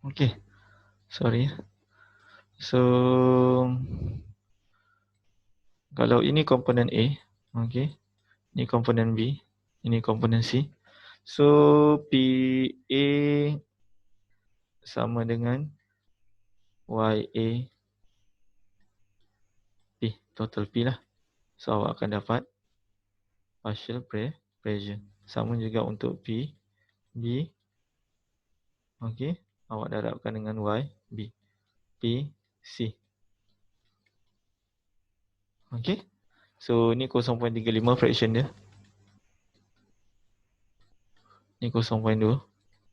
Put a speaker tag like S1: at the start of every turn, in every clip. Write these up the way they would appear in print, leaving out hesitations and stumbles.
S1: Okay, sorry. So kalau ini komponen A, okay, ini komponen B, ini komponen C. So PA sama dengan YA P, total P lah. So awak akan dapat partial pressure. Sama juga untuk P, B. Okay, awak darabkan dengan Y, B, P, C. Okay, so ni 0.35 fraction dia. Ni 0.2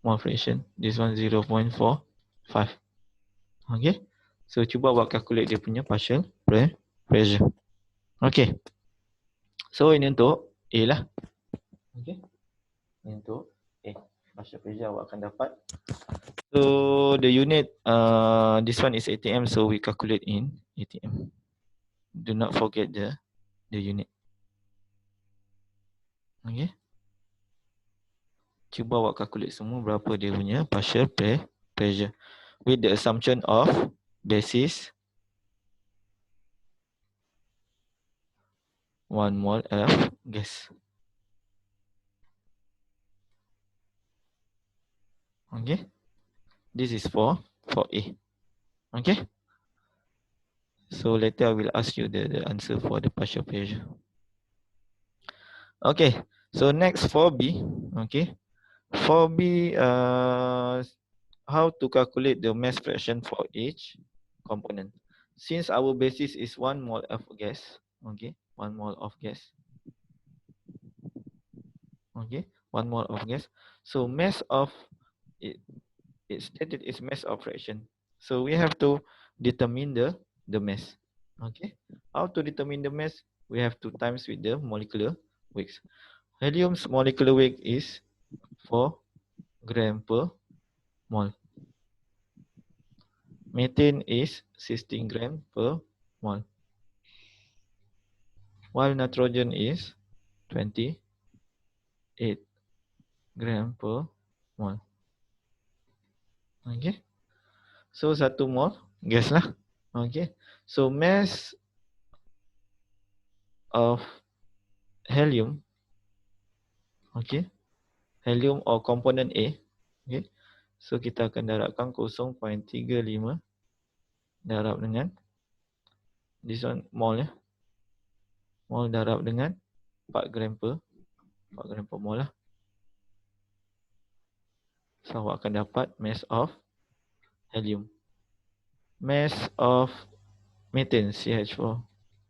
S1: mole fraction. This one 0.45. Okay, so cuba awak calculate dia punya partial pressure. Okay, so ini untuk A lah. Okay, ini untuk A. Partial pressure awak akan dapat. So the unit, this one is ATM, so we calculate in ATM. Do not forget the unit. Okay, cuba awak calculate semua berapa dia punya partial pressure with the assumption of basis 1 mole of gas. Okay, this is for A. Okay, so later I will ask you the answer for the partial pressure. Okay, so next for B. Okay, for B, how to calculate the mass fraction for each component. Since our basis is 1 mole of gas, okay, 1 mole of gas. Okay, 1 mole of gas. So mass of it stated is mass of fraction. So we have to determine the mass. Okay, how to determine the mass? We have to times with the molecular weights. Helium's molecular weight is 4 gram per mole. Methane is 16 gram per mole. While nitrogen is 28 gram per mole. Okay, so 1 mole gas lah. Okay, so mass of helium, okay, helium or component A, okay, so kita akan darabkan 0.35 darab dengan this one mole ya, mole darab dengan 4 gram per mole lah. So awak akan dapat mass of helium. Mass of methane, CH4.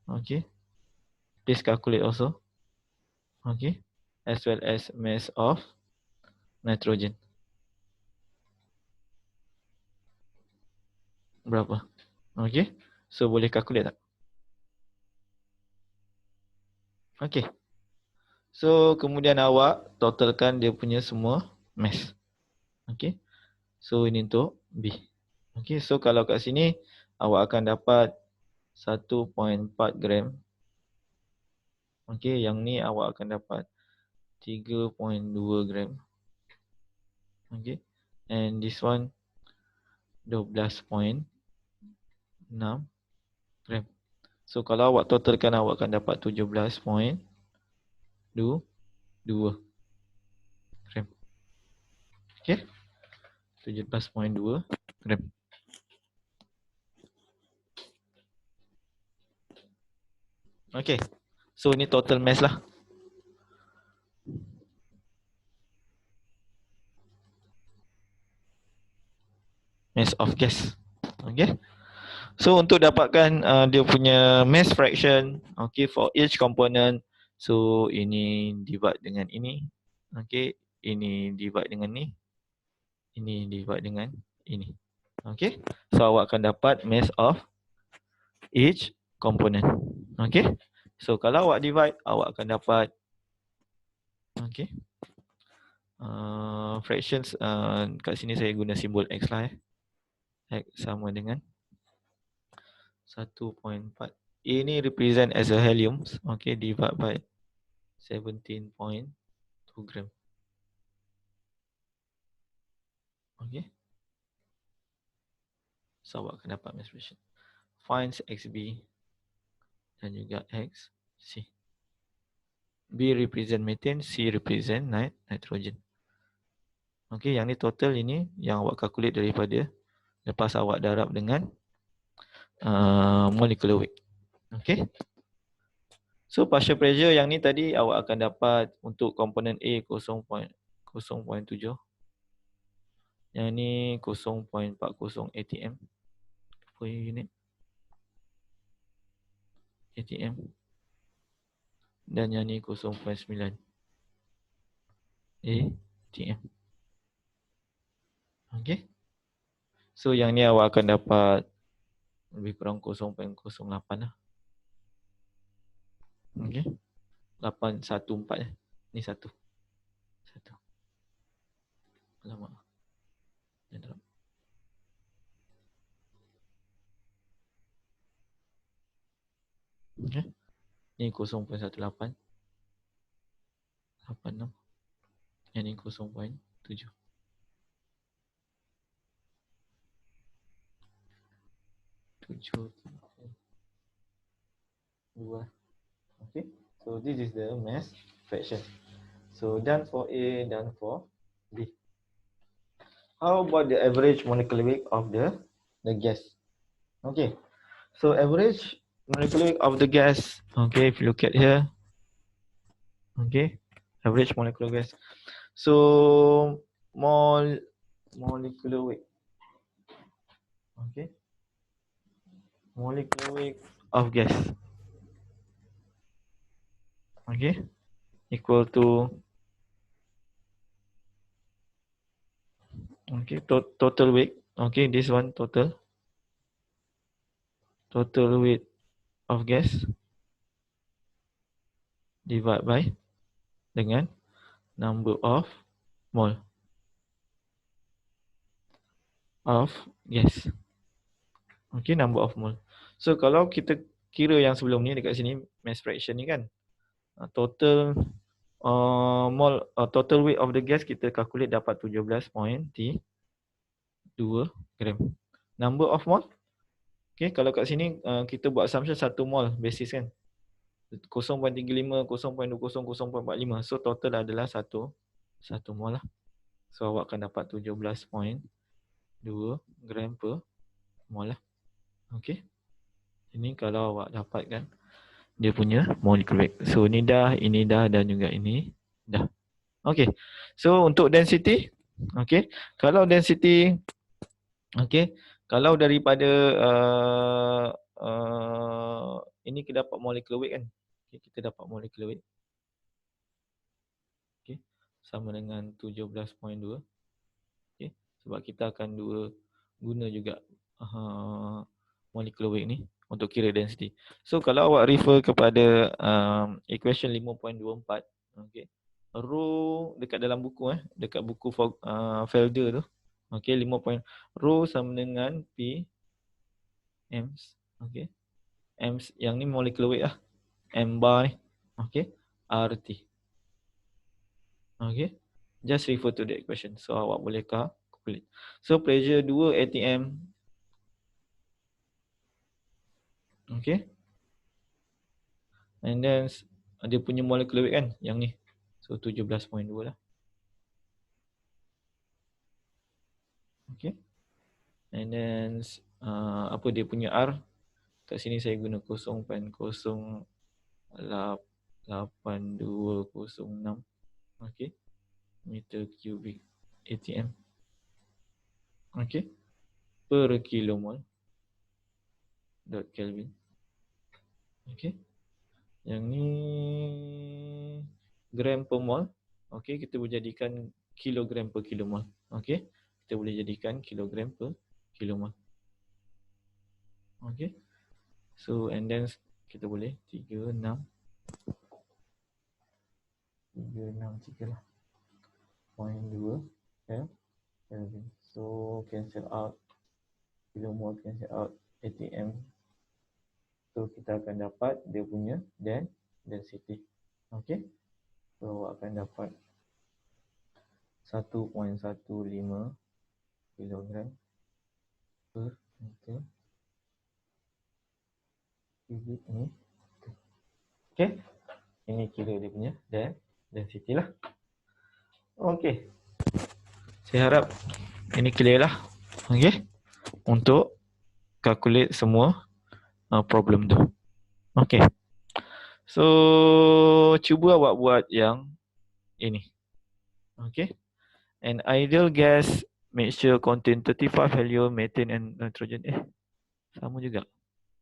S1: Okay, please calculate also. Okay, as well as mass of nitrogen. Berapa? Okay, so boleh calculate tak? Okay, so kemudian awak totalkan dia punya semua mass. Okay, so ini untuk B. Okay, so kalau kat sini awak akan dapat 1.4 gram. Okay, yang ni awak akan dapat 3.2 gram. Okay, and this one 12.6 gram. So kalau awak totalkan awak akan dapat 17.2 gram. Okay, 17.2 gram. Okay, so ini total mass lah. Mass of gas. Okay, so untuk dapatkan dia punya mass fraction, okay, for each component, so ini divide dengan ini, okay, ini divide dengan ni, ini divide dengan ini. Okay, so awak akan dapat mass of each component. Okay, so kalau awak divide, awak akan dapat, okay, fractions, kat sini saya guna simbol X lah ya. X sama dengan 1.4. Ini represent as a helium. Okay, divide by 17.2 gram. Okay, So awak akan dapat mass fraction. Find XB dan juga XC. B represent methane, C represent nitrogen. Okey, yang ni total ini yang awak calculate daripada lepas awak darab dengan molecular weight. Okey. So partial pressure yang ni tadi awak akan dapat untuk komponen A 0.7. Yang ni 0.40 atm per unit atm. Dan yang ni 0.9 atm. Okey. So yang ni awak akan dapat lebih kurang 0.08 lah. Okey. 814 ni satu. Alamak. Okay. Ni 0.18 86. Yang ni 0.7. 2. Okay. So this is the mass fraction. So done for A, done for B. How about the average molecular weight of the gas? Okay. So average molecular weight of the gas. Okay, if you look at here. Okay. Average molecular gas. So molecular weight. Okay. Molecular weight of gas. Okay. Equal to okay, total weight. Okay, this one total weight of gas divided by dengan number of mole of gas. Okay, number of mole. So kalau kita kira yang sebelum ni dekat sini mass fraction ni kan, total total weight of the gas kita calculate dapat 17.2 gram. Number of mole. Okay, kalau kat sini kita buat assumption 1 mole basis kan. 0.35, 0.20, 0.45. So total adalah 1 mole lah. So awak akan dapat 17.2 gram per mole lah. Okay. Ini kalau awak dapatkan dia punya molecular weight. So ini dah dan juga ini dah. Okay. So untuk density. Okay. Kalau density. Okay. Kalau daripada ini kita dapat molecular weight kan. Okay, kita dapat molecular weight. Okay. Sama dengan 17.2. Okay. Sebab kita akan guna juga molecular weight ni untuk kira density. So kalau awak refer kepada equation 5.24, okay, rho dekat dalam buku dekat buku Felder tu, okay, 5. Rho sama dengan P Ms, okay, Ms yang ni molecular weight lah, M bar ni, okay, RT, okay, just refer to the equation. So awak boleh calculate. So pressure 2 atm. Okay. And then dia punya molecular weight kan yang ni. So 17.2 lah. Okay. And then apa dia punya R? Kat sini saya guna 0.082006. Okay. Meter cubic atm. Okay. Per kilomol. Dot Kelvin. Okay. Yang ni gram per mol. Okay, kita boleh jadikan kilogram per kilomol. Okay, kita boleh jadikan kilogram per kilomol. Okay, so and then kita boleh 36 lah. 0.2 Kelvin. So cancel out kilomol, cancel out atm. So kita akan dapat dia punya density. Okay. So akan dapat 1.15 kilogram per Okay. Ini. Okay. Ini kira dia punya density lah. Okay. Saya harap ini clear lah. Okay. Untuk calculate semua problem tu. Okay. So, cuba awak buat yang ini. Okay. An ideal gas mixture contain 35 helium, methane and nitrogen. Sama juga.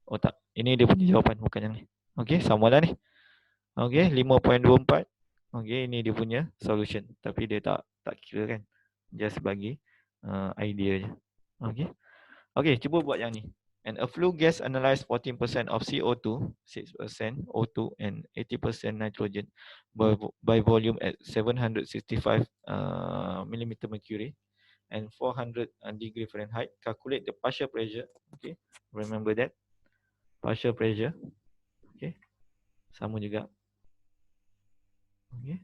S1: Oh tak. Ini dia punya jawapan, bukan yang ni. Okay, sama lah ni. Okay, 5.24. Okay, ini dia punya solution. Tapi dia tak kira kan. Just bagi idea je. Okay. Okay, cuba buat yang ni. And a flue gas analyze 14% of CO2, 6% O2 and 80% nitrogen by volume at 765 millimeter mercury and 400 degree Fahrenheit. Calculate the partial pressure. Okay, remember that. Partial pressure. Okay, sama juga. Okay.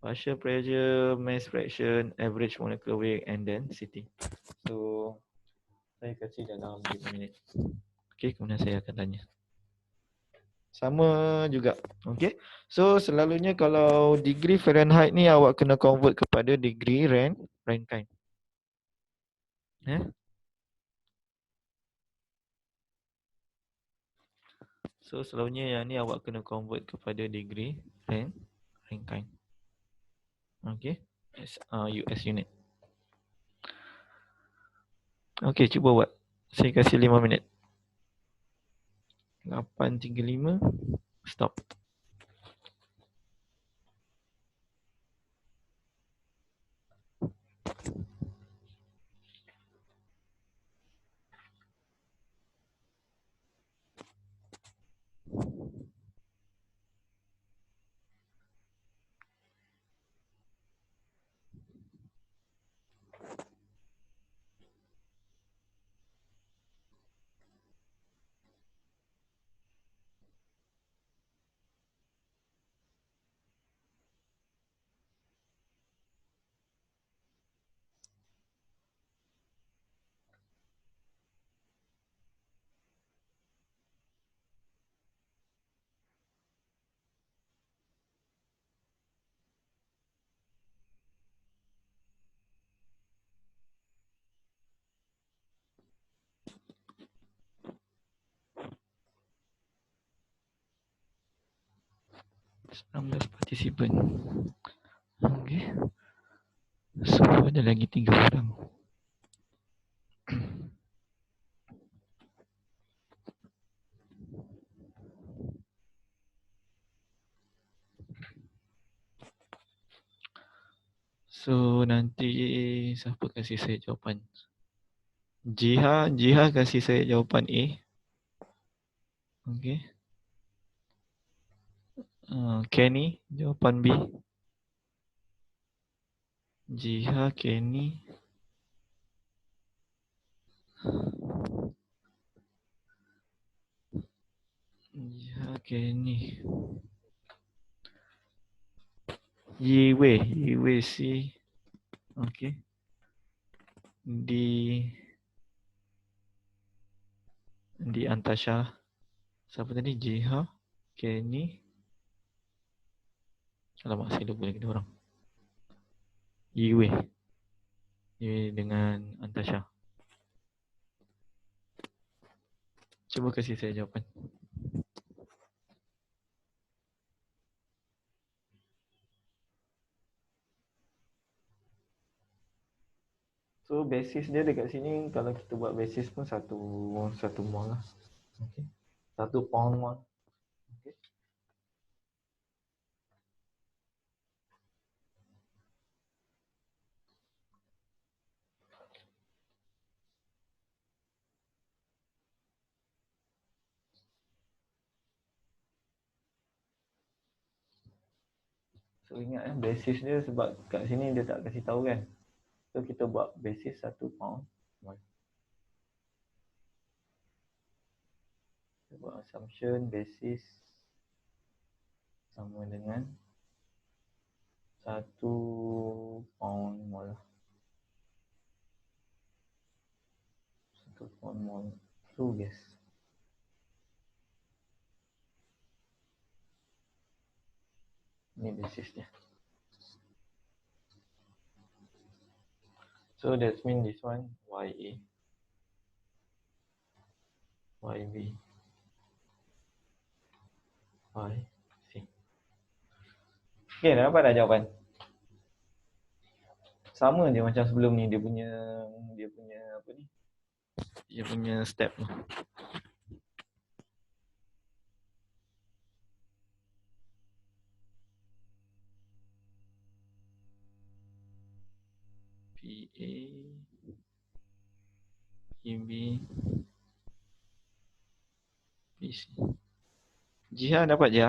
S1: Partial pressure, mass fraction, average molecular weight and density. So, saya kasih dalam 5 minit. Okay, kemudian saya akan tanya. Sama juga. Okay. So, selalunya kalau degree Fahrenheit ni awak kena convert kepada degree Rankine. So, selalunya yang ni awak kena convert kepada degree Rankine. Okay. US unit. Okay, cuba buat. Saya kasih 5 minit. 8.35. Stop. Partisipan. Okay. So, ada lagi 3 orang. So, nanti siapa kasih saya jawapan? Jiha kasih saya jawapan A. Okay. Kenny, jawapan B. Jiha, Kenny. Jiha, Kenny. Yiwei C. Okay. Di Antasha. Siapa tadi? Jiha, Kenny. Alamak, saya lupa lagi orang. Yiwei dengan Antasha. Cuba kasih saya jawapan. So basis dia dekat sini, kalau kita buat basis pun satu mol lah. Okay. 1 pound mol. Okay. So ingat basis dia sebab kat sini dia tak kasih tahu kan. So kita buat basis 1 pound mol. Kita buat assumption basis sama dengan 1 pound mol. 1 1.12 guys. Ini basisnya. So that means this one YA, YB, YC. Okay, dah dapat dah jawapan? Sama je macam sebelum ni, dia punya apa ni? Dia punya step tu. PA, PB, PC. Jiha dapat je.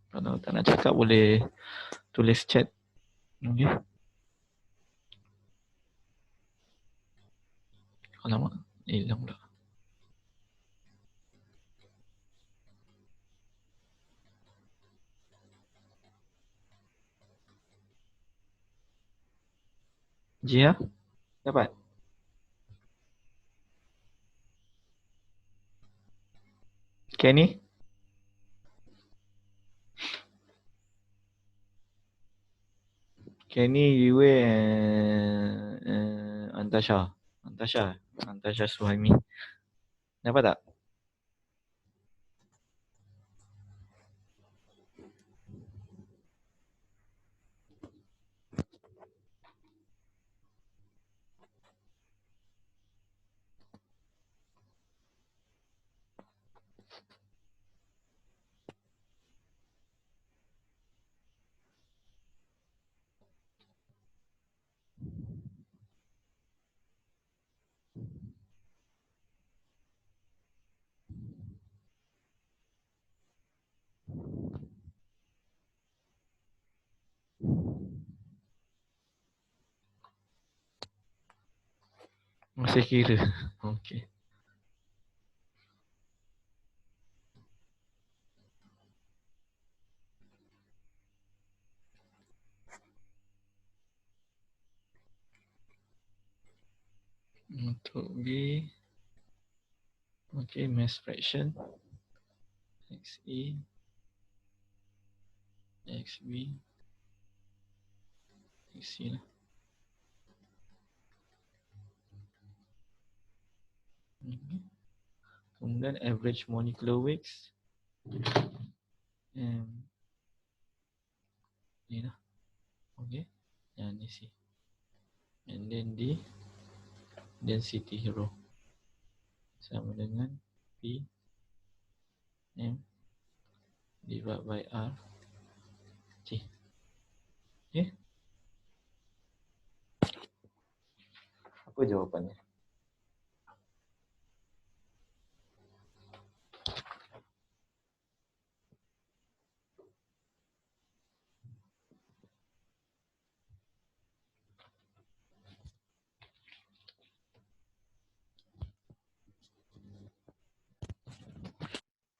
S1: Kalau tak nak cakap boleh tulis chat. Okay. Alamak, hilang pula. Jia, dapat? Kenny? Kenny, Yue, Antasha. Antasha Suhaimi. Dapat tak? Masih kira. Okey. Untuk B, okey, mass fraction, XE, XB, XC lah. Kemudian average molecular weights, ni lah. Okey, yang ni C. And then D, density rho sama dengan P M divided by R T. Okay. Apa jawapannya?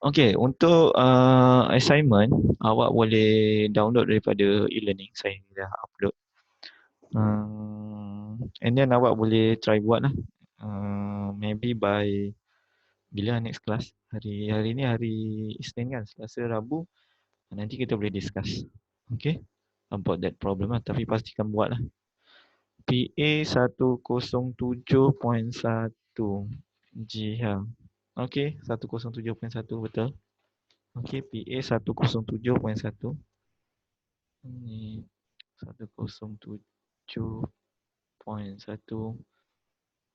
S1: Okey, untuk assignment awak boleh download daripada e-learning. Saya dah upload. And then awak boleh try buat lah. Maybe by bila next class? Hari ni hari Isnin kan? Selasa, Rabu. Nanti kita boleh discuss. Okay? About that problem lah. Tapi pastikan buat lah. PA 107.1 Jiha. Okay, 107.1 betul. Okay, PA 107.1. Ini 107.1.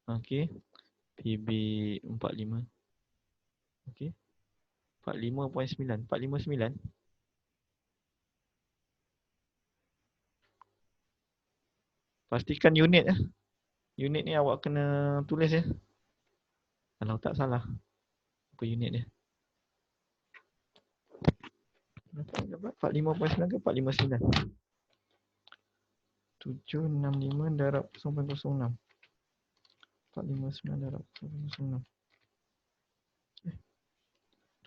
S1: Okay, PB 45. Okay, 45.9. 459. Pastikan unit lah. Unit ni awak kena tulis ya. Kalau tak salah. Apa unit dia? 45.9 ke 459? 765 darab 0.06. 459 darab 0.06.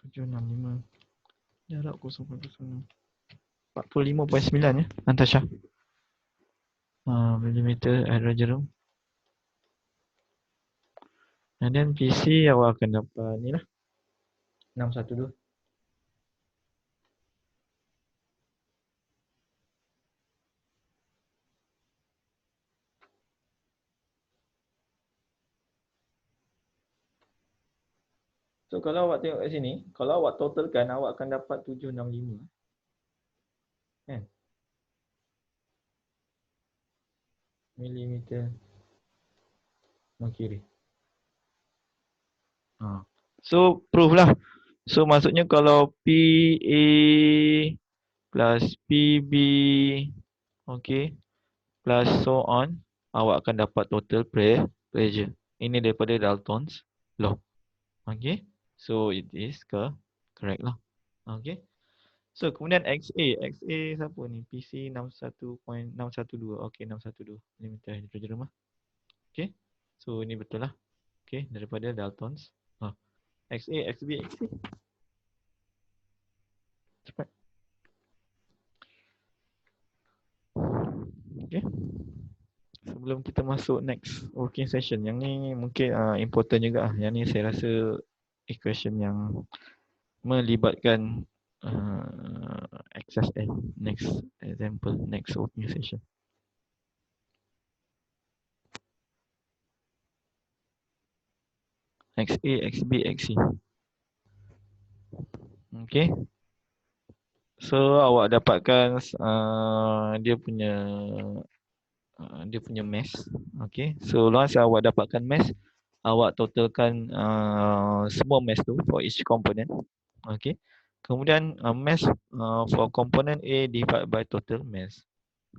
S1: 765 Jarak 0.06. 45.9 ya, Natasha. Millimeter aerogerum. And then PC awak akan dapat ni lah. 612. So kalau awak tengok kat sini, kalau awak totalkan, awak akan dapat 765. Kan? Millimeter mengkiri. So proof lah. So maksudnya kalau PA plus PB, okay, plus so on, awak akan dapat total pressure. Ini daripada Dalton's law. Okay. So it is correct lah. Okay. So kemudian XA. XA siapa ni? PC 61.612. Okay, 612 mm hidrogen lah. Okay. So ini betul lah. Okay, daripada Dalton's. XA, XB, XC. Cepat. Okay. Sebelum kita masuk next working session, yang ni mungkin important juga. Yang ni saya rasa equation yang melibatkan excess N. Next example, next working session. XA, XB, XC. Okay. So awak dapatkan dia punya mass. Okay. So once awak dapatkan mass, awak totalkan semua mass tu for each component. Okay. Kemudian mass for component A divided by total mass.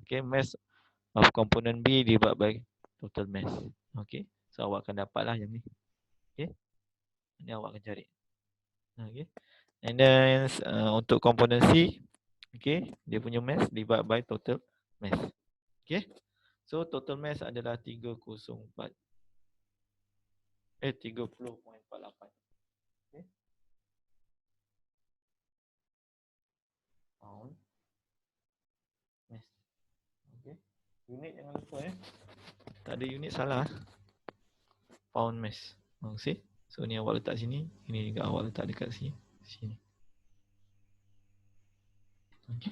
S1: Okay. Mass of component B divided by total mass. Okay. So awak akan dapatlah yang ni. Okay. Ini awak akan cari. Okay. And then untuk komponen C, okay, dia punya mass divided by total mass. Okay. So total mass adalah 30.48. Okay. Pound mass. Okay. Unit jangan lupa Tak ada unit salah. Pound mass. See? So ni awak letak sini, ini juga awak letak dekat sini. Okay.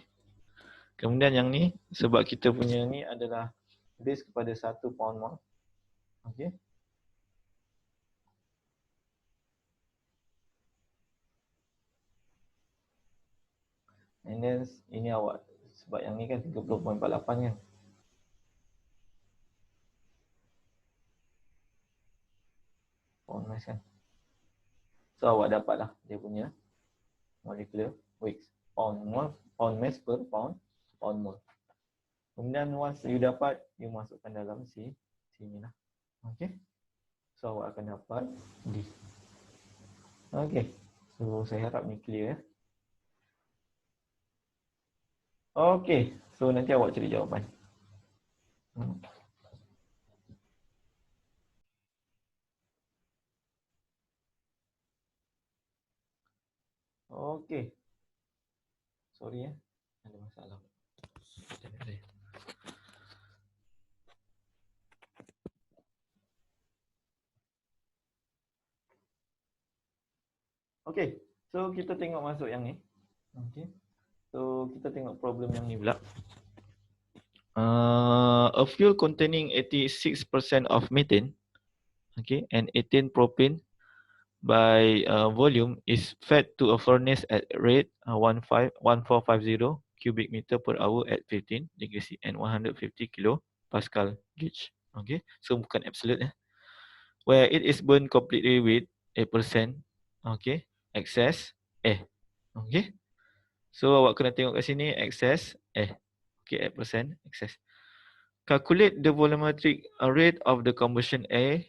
S1: Kemudian yang ni, sebab kita punya ni adalah base kepada 1 pound mol. Okay. And then ini awak, sebab yang ni kan 30.48 kan. Pound mass kan. So awak dapatlah dia punya molecular weight. Pound mass per pound mole. Kemudian once you dapat, you masukkan dalam sini lah. Okay. So awak akan dapat D. Okay. So saya harap ni clear. Okay. So nanti awak cari jawapan. Okay. Sorry ada masalah. Okay. So kita tengok masuk yang ni. Okay. So kita tengok problem yang ni pula. A fuel containing 86% of methane, okay, and 18 propane by volume is fed to a furnace at rate 1450 cubic meter per hour at 15 degrees C and 150 kilo Pascal gauge. Okay, so bukan absolute where it is burned completely with 8%, okay, excess air. Okay, so awak kena tengok kat sini excess air. Okay, 8% excess. Calculate the volumetric rate of the combustion air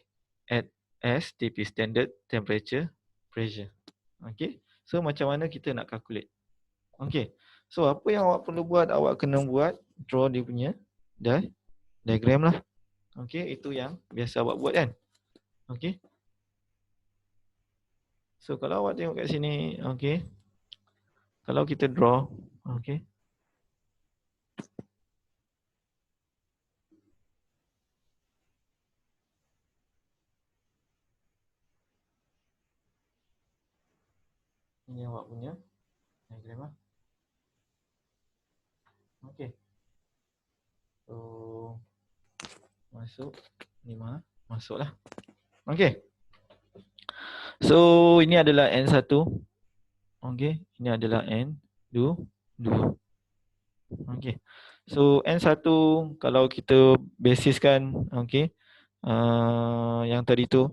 S1: at STP, standard temperature pressure. Okay. So macam mana kita nak calculate? Okay. So apa yang awak perlu buat? Awak kena buat draw dia punya diagram lah. Okay. Itu yang biasa awak buat kan? Okay. So kalau awak tengok kat sini, okay, Kalau kita draw, okey. Ini awak punya diagram lah. Okey. So masuk 5, masuklah. Okey. So ini adalah N1. Okey, ini adalah N2. Okey. So N1 kalau kita basiskan, okey, yang tadi tu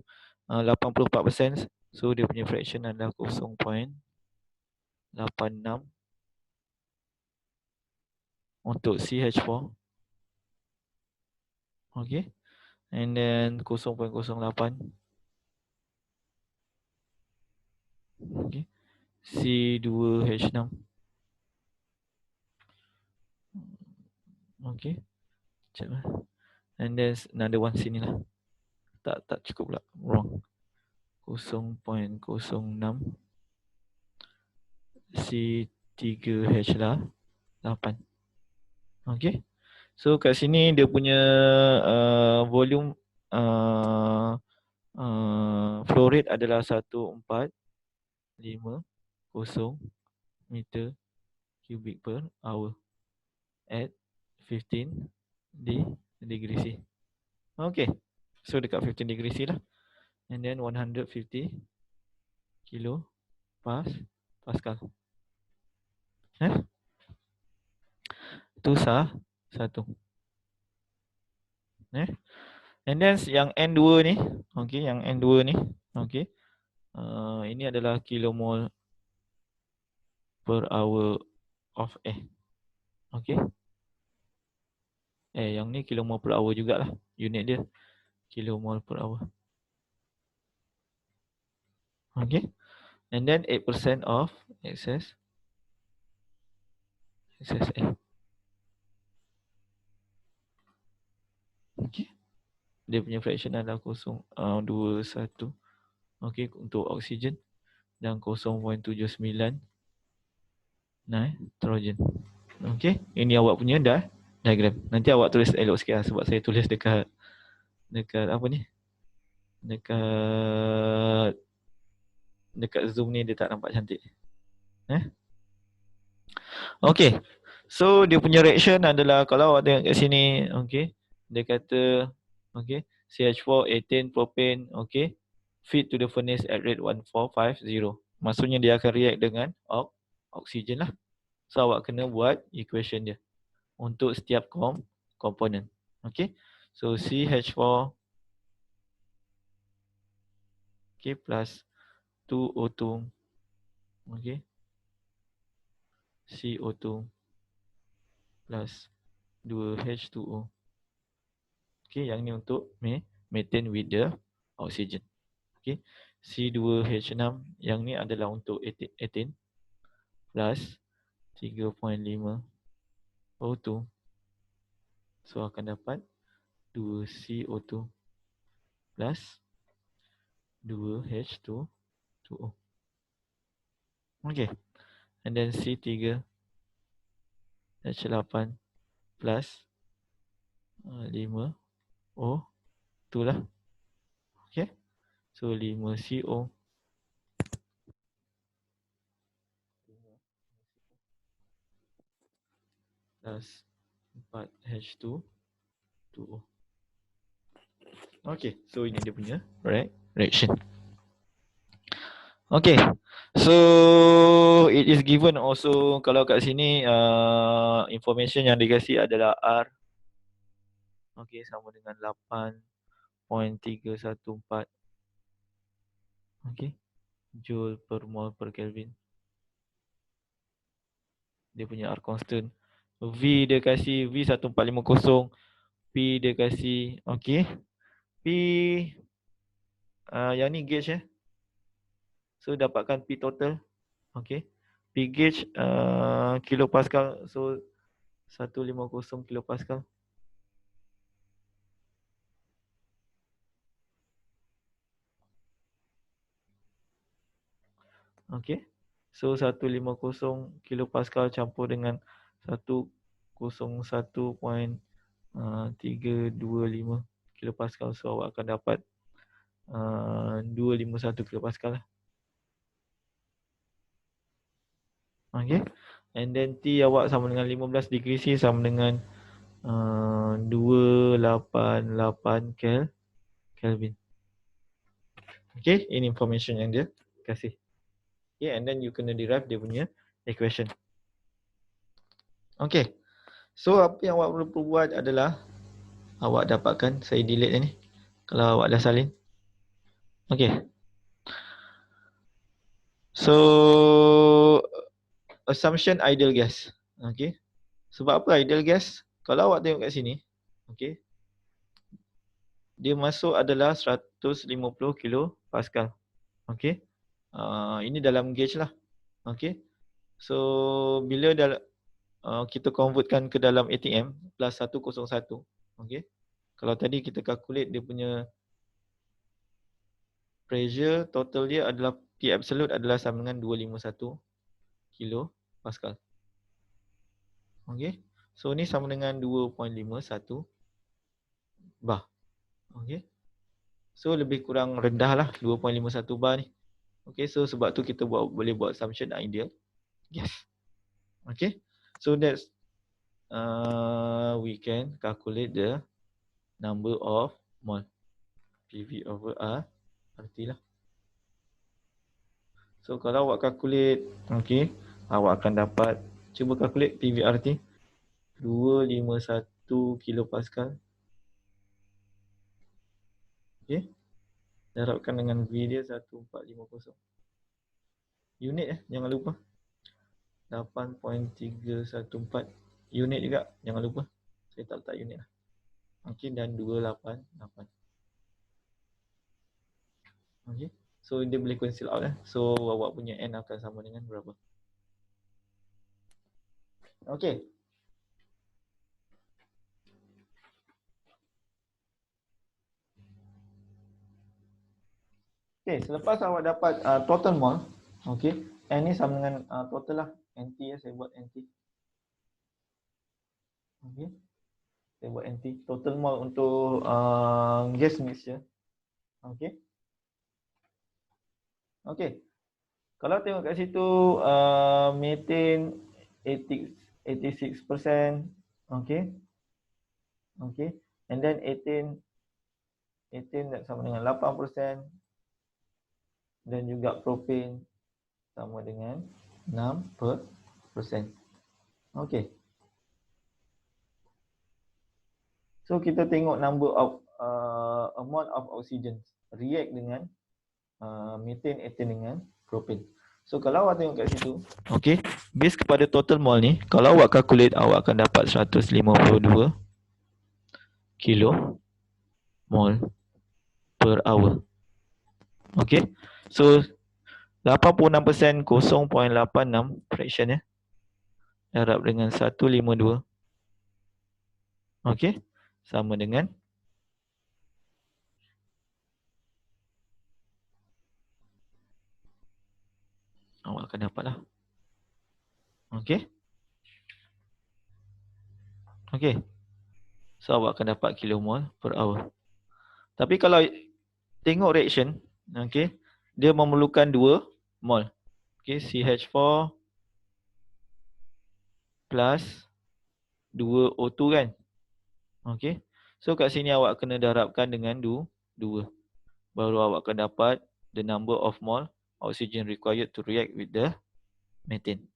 S1: 84%, so dia punya fraction adalah 0.86 untuk CH4. Okey. And then 0.08, okey, C2H6. Okey. Check lah. And then another one sini lah. Tak cukup pula. Wrong. 0.06 C3H8. Okey. So kat sini dia punya volume flow rate adalah 1450 meter cubic per hour at 15 degree C. Okay. So dekat 15 degree C lah. And then 150 kilo pascal. Itu satu. And then yang N2 ni, okay, yang N2 ni, okay, ini adalah kilomol per hour of air. Okay. Yang ni kilomol per hour jugalah. Unit dia kilomol per hour. Okay. And then 8% of excess air. Okay. Dia punya fraction adalah 0.21. Okay, untuk oksigen. Dan 0.79 nitrogen. Okay. Ini awak punya diagram. Nanti awak tulis elok sikit lah, sebab saya tulis dekat apa ni? Dekat Zoom ni dia tak nampak cantik. Okay. So dia punya reaction adalah, kalau awak tengok kat sini, okay, dia kata, okay, CH4 ethane propane, okay, feed to the furnace at rate 1450. Maksudnya dia akan react dengan oksigen lah. So awak kena buat equation dia untuk setiap komponen. Okay. So CH4, okay, plus 2O2, okay, CO2 plus 2H2O. Okay, yang ni untuk methane with the oxygen. Okay, C2H6 yang ni adalah untuk ethane plus 3.5 O2. So akan dapat 2CO2 plus 2H2O. Okay, and then C3H8 plus 5 O2 lah. Okay, so 5CO plus 4H2O. Okay, so ini dia punya reaction. Okay, so it is given also, kalau kat sini information yang dikasih adalah R, okay, sama dengan 8.314, okay, joule per mol per Kelvin. Dia punya R constant. V dia kasih V 1450, P dia kasih, okay, P yang ni gauge so dapatkan P total, okay, P gauge kilopascal, so 150 kilopascal. Okay, So 150 kilopascal campur dengan 101.325 kilopascal. So awak akan dapat 251 kilopascal lah. Okay. And then T awak sama dengan 15 degree C sama dengan 288 Kelvin. Okay, ini information yang dia kasih. Okay, and then you kena derive dia punya equation. Okay, so apa yang awak perlu buat adalah awak dapatkan, saya delete ni kalau awak dah salin. Okay, so assumption ideal gas. Okay, sebab apa ideal gas? Kalau awak tengok kat sini, okay, dia masuk adalah 150 kilopascal. Okay, ini dalam gauge lah. Okay, so bila kita convertkan ke dalam ATM plus 101. Okay, kalau tadi kita calculate dia punya pressure total dia adalah P absolute adalah sama dengan 251 kilopascal. Okay, so ni sama dengan 2.51 bar. Okay, so lebih kurang rendah lah 2.51 bar ni. Okay, so sebab tu kita boleh buat assumption ideal gas. Okay, so that's we can calculate the number of mole, PV over RT lah. So kalau awak calculate, okay, awak akan dapat, cuba calculate PV RT 251 kilopascal. Okay, darabkan dengan V dia 1450. Unit jangan lupa 8.314 unit juga, jangan lupa. Saya tak letak unit lah. Okay, dan 288. Okay, so dia boleh cancel out lah. So awak punya N akan sama dengan berapa? Okay. Okay, selepas awak dapat total mole, okay, N ni sama dengan total lah. NT ya, saya buat NT. Okay, saya buat NT. Total mole untuk gas mixture. Okay. Okay. Kalau tengok kat situ methane 86%. Okay. Okay. And then ethane sama dengan 8%. Dan juga propane sama dengan 6%. Okay. So kita tengok number of amount of oxygen react dengan methane, ethane dengan propane. So kalau awak tengok kat situ, okay, base kepada total mole ni, kalau awak calculate, awak akan dapat 152 kilo mole per hour. Okay, so 86% 0.86 fraction ya, darab dengan 152. Okay, sama dengan awak akan dapat lah. Okay. Okay. So awak akan dapat kilomol per hour. Tapi kalau tengok reaction, okay, dia memerlukan 2 mol. Okay, CH4 plus 2 O2 kan. Okay. So kat sini awak kena darabkan dengan 2. Baru awak akan dapat the number of mole oxygen required to react with the methane.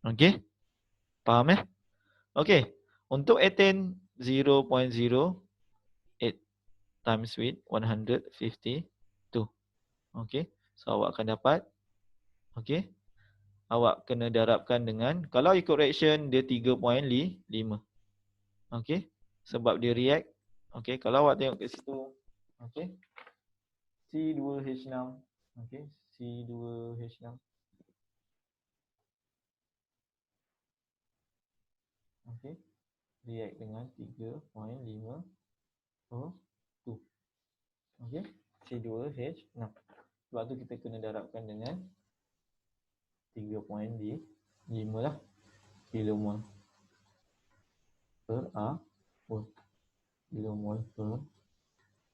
S1: Okay. Faham ya? Okay. Untuk ethane 0.08 times with 152. Okay. So awak akan dapat. Okay. Awak kena darabkan dengan, kalau ikut reaction dia 3.5. Okay. Sebab dia react. Okay. Kalau awak tengok kat situ. Okay. C2H6. Okay. C2H6. Okay. React dengan 3.5 O2. Okay. C2H6. Sebab tu kita kena darabkan dengan 3.5 lah kilomol per hour. Kilomol per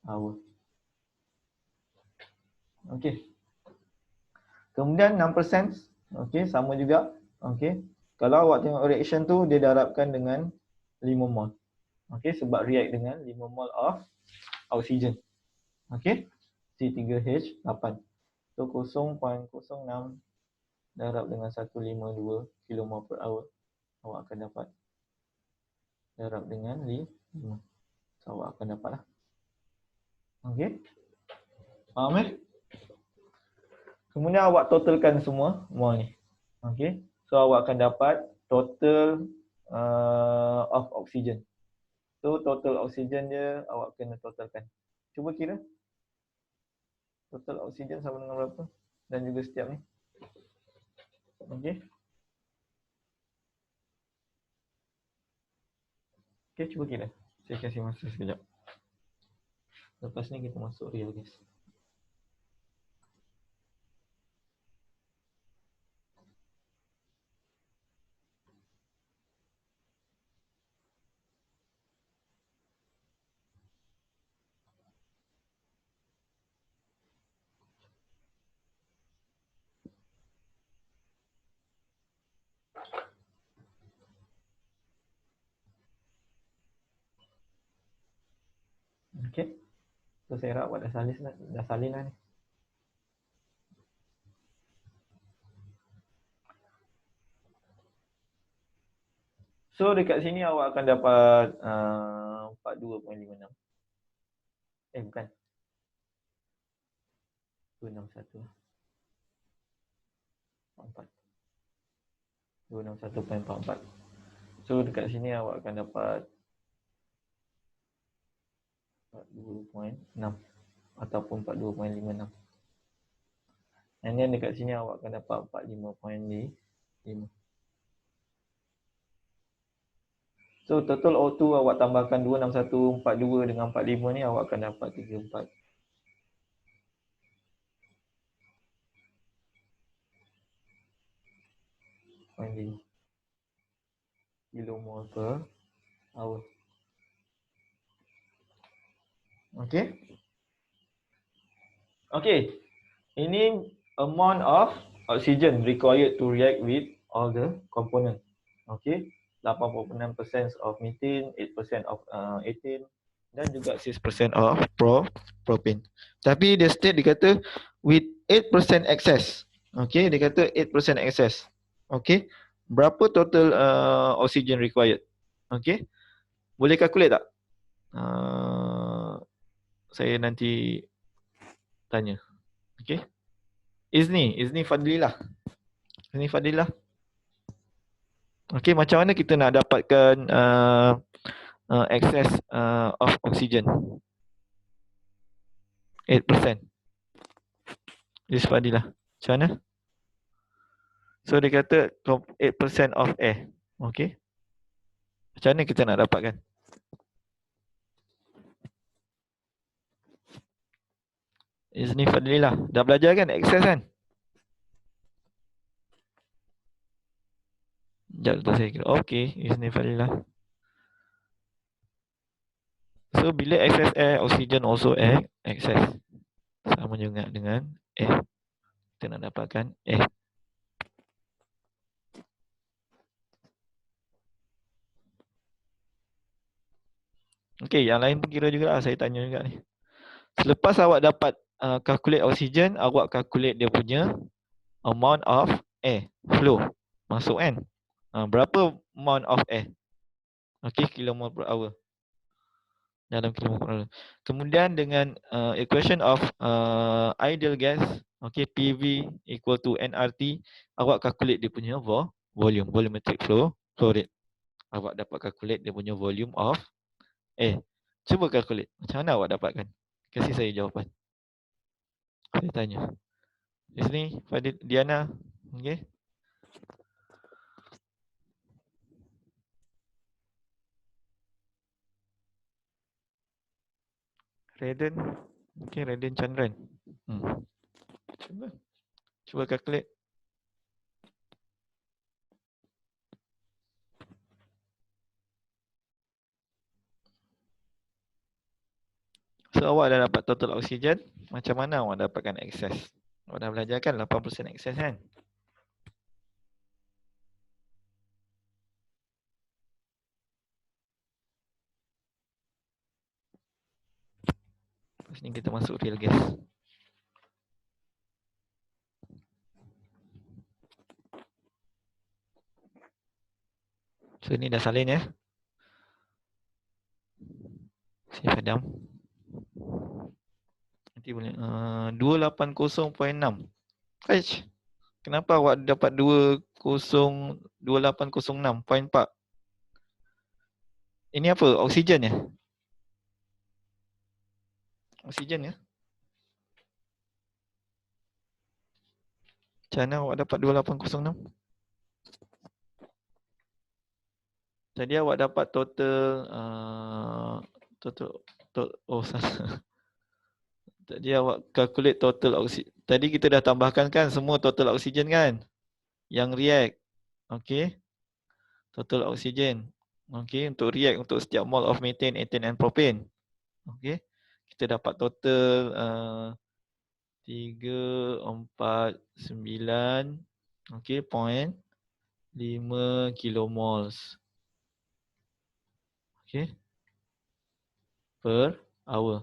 S1: hour. Okey. Kemudian 6%, okey, sama juga. Okey. Kalau awak tengok reaction tu dia darabkan dengan 5 mol. Okey, sebab react dengan 5 mol of oksigen. Okey. C3H8. So 0.06 darab dengan 152 kmol per hour. Awak akan dapat darab dengan 5. So awak akan dapat lah. Okey. Faham Kemudian awak totalkan semua mol ni. Okey. So awak akan dapat total of oksigen. So total oksigen dia awak kena totalkan. Cuba kira. Total oksigen sama dengan berapa? Dan juga setiap ni. Okey. Okey, cuba kira. Saya kasih masa sekejap. Lepas ni kita masuk real, guys. Okey. So saya harap awak dah salin lah ni. So dekat sini awak akan dapat 42.56. Bukan. 261. 261.44. So dekat sini awak akan dapat 42.6 ataupun 42.56. And then dekat sini awak akan dapat 45.5. So total O2 awak tambahkan 26142 dengan 45 ni awak akan dapat 34. Kilomol per hour. Okey. Okey. Ini amount of oxygen required to react with all the components. Okey. 86% of methane, 8% of ethane dan juga 6% of propane. Tapi dia state dia kata with 8% excess. Okey, dia kata 8% excess. Okey. Berapa total oxygen required? Okey. Boleh calculate tak? Saya nanti tanya. Okey. Izni Fadlilah. Okey, macam mana kita nak dapatkan excess of oxygen? 8%. Izni Fadlilah. Macam mana? So dia kata 8% of air. Okey. Macam mana kita nak dapatkan? Izni Fadlilah. Dah belajar kan excess kan? Sekejap tu saya kira. Okey, Izni Fadlilah. So bila excess air, oxygen also air excess. Sama juga dengan air. Kita nak dapatkan air. Okey, yang lain pun kira juga lah. Saya tanya juga ni. Selepas awak dapat calculate oxygen, awak calculate dia punya amount of air flow. Masuk kan? Berapa amount of air? Okey, kilomol per hour. Dalam kilomol per hour. Kemudian dengan equation of ideal gas, okey, PV equal to nRT, awak calculate dia punya volume, volumetric flow rate. Awak dapat calculate dia punya volume of air. Cuba calculate. Macam mana awak dapatkan? Kasih saya jawapan. Saya tanya. Di sini Fadil, Diana, okey. Raden, okey, Raden Chandran. Cuba calculate. So awak dah dapat total oksigen, macam mana awak dapatkan excess? Awak dah belajar kan 8% excess kan? Lepas ni kita masuk real gas. So ni dah salin ya. Saya padam. Nanti boleh 280.6. Aish. Kenapa awak dapat 2806.4? Ini apa? Oksigen ya? Oksigen ya? Macam mana awak dapat 2806? Jadi awak dapat oh salah. Jadi awak calculate total oksigen. Tadi kita dah tambahkan kan semua total oksigen kan? Yang react. Okey. Total oksigen. Okey, untuk react untuk setiap mol of methane, ethane and propane. Okey. Kita dapat total 349 okey, 0.5 kilomoles. Okey. Per hour.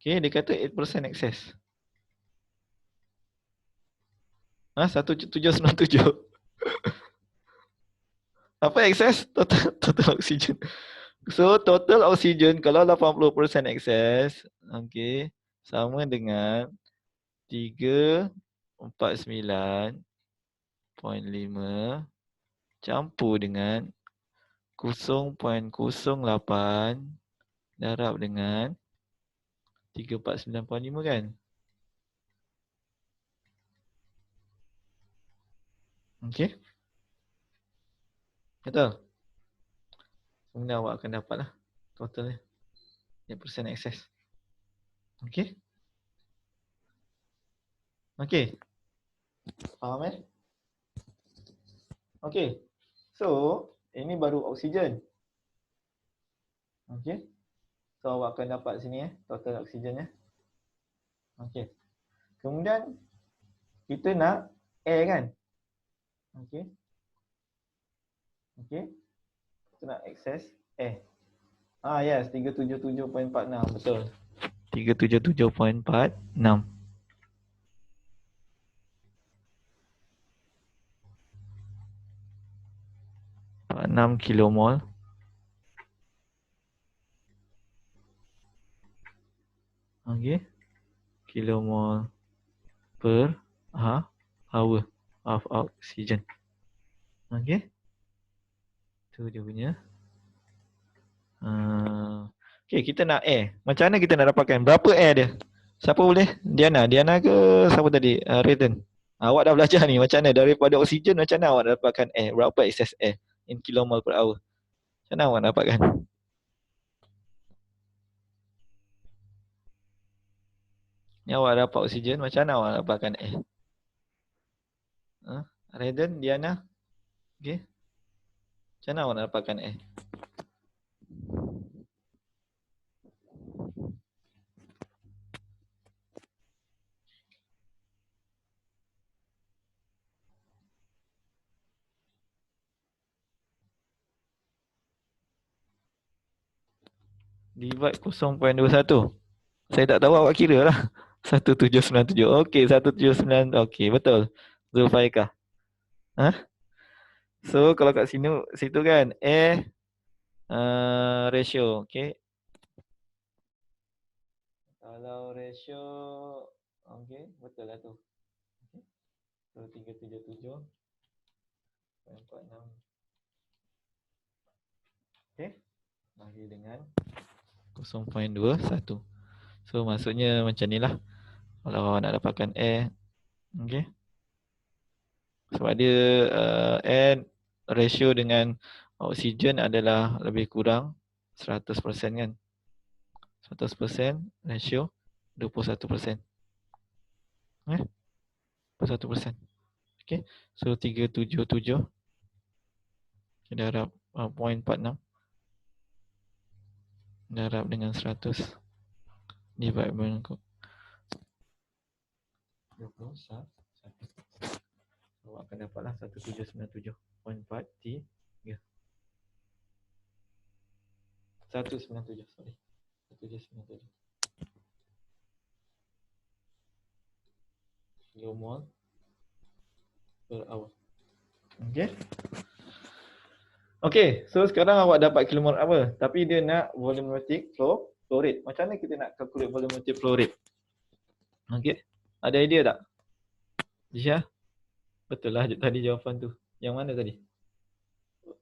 S1: Okey, dia kata 8% excess. 1797. Apa excess? Total oksigen. So total oksigen kalau 80% excess, okey, sama dengan 349.5 campur dengan 0.08 darab dengan 349.5 kan? Okey. Betul? Kemudian awak akan dapat lah totalnya 8% excess. Okey. Okey. Faham eh? Okey. So, ini baru oksigen. Okey. So, awak akan dapat sini total oksigen ya. Okey. Kemudian kita nak air kan? Okey. Okey. Kita nak access air. Yes, 377.46 betul. 377.46. 46 kilomol. Okey. Kilomol per hour of oxygen. Okey. Tu dia punya. Okey, kita nak air. Macam mana kita nak dapatkan? Berapa air dia? Siapa boleh? Diana ke siapa tadi? Raiden. Awak dah belajar ni macam mana? Daripada oksigen macam mana awak dapatkan air? Berapa excess air in kilomol per hour? Macam mana awak dapatkan? Ni awak dapat oksigen, macam mana awak dapatkan air? Raiden, Diana? Okey. Macam mana awak nak dapatkan air? Divide 0.21. Saya tak tahu, awak kira lah. 1797. Okey, 179. Okey, betul. Zulfaikah. So kalau kat sini situ kan air ratio, okey. Kalau ratio okey, betul lah tu. So 377.46. Okey. Bagi dengan 0.21. So maksudnya macam ni lah. Kalau awak nak dapatkan air, okey. Sebab dia air ratio dengan oksigen adalah lebih kurang 100% kan. 100% ratio 21%. 21%. Okey. So 377 darab 0.46 darab dengan 100. divide by 21. Awak akan dapatlah 1797.4 T 197, sorry. 1797 kilomol per hour. Okay. Okay, so sekarang awak dapat kilomol apa? Tapi dia nak volumetric flow rate. Macam mana kita nak calculate volumetric flow rate? Okay, ada idea tak? Jia? Betul lah tadi jawapan tu. Yang mana tadi?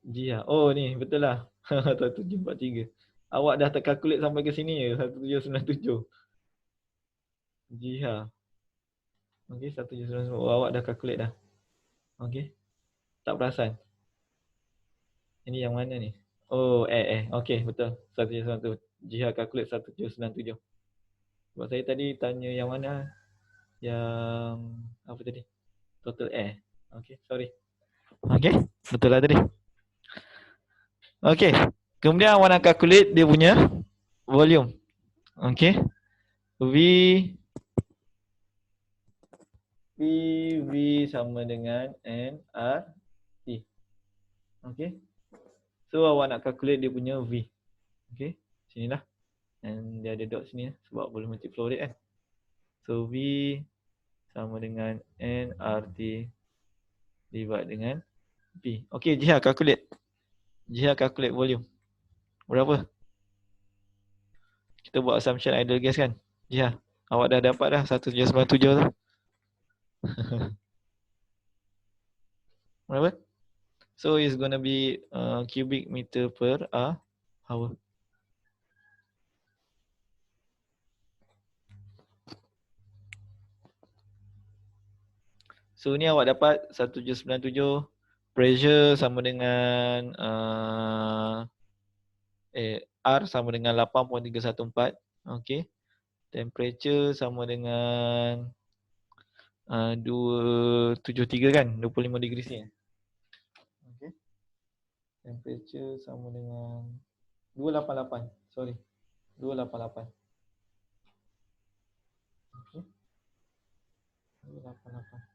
S1: Jia. Oh ni, betul lah. 1743. Awak dah terkalkulate sampai ke sini je, 1797. Jia. Okay, 1797. Oh, awak dah calculate dah. Okay. Tak perasan. Ini yang mana ni? Oh, okay, betul. 1797. Jihad calculate 1797. Sebab saya tadi tanya yang mana? Yang apa tadi? Total air. Okay, sorry. Okay, betul lah tadi. Okay, kemudian awak nak calculate dia punya volume. Okay. V sama dengan nRT. Okay. So awak nak calculate dia punya V. Okay, sinilah. Dan dia ada dot sini sebab volumetric flow rate kan. So V sama dengan nRT divide dengan P. Okay, Jihad calculate. Jihad calculate volume. Berapa? Kita buat assumption ideal gas kan. Jihad, awak dah dapat dah 1797 tu. Berapa? So it's gonna be cubic meter per hour. So ni awak dapat 1797. Pressure sama dengan R sama dengan 8.314. Okay. Temperature sama dengan 273 kan, 25 degree C. Okay. Temperature sama dengan 288. Sorry. 288. Okay. 288.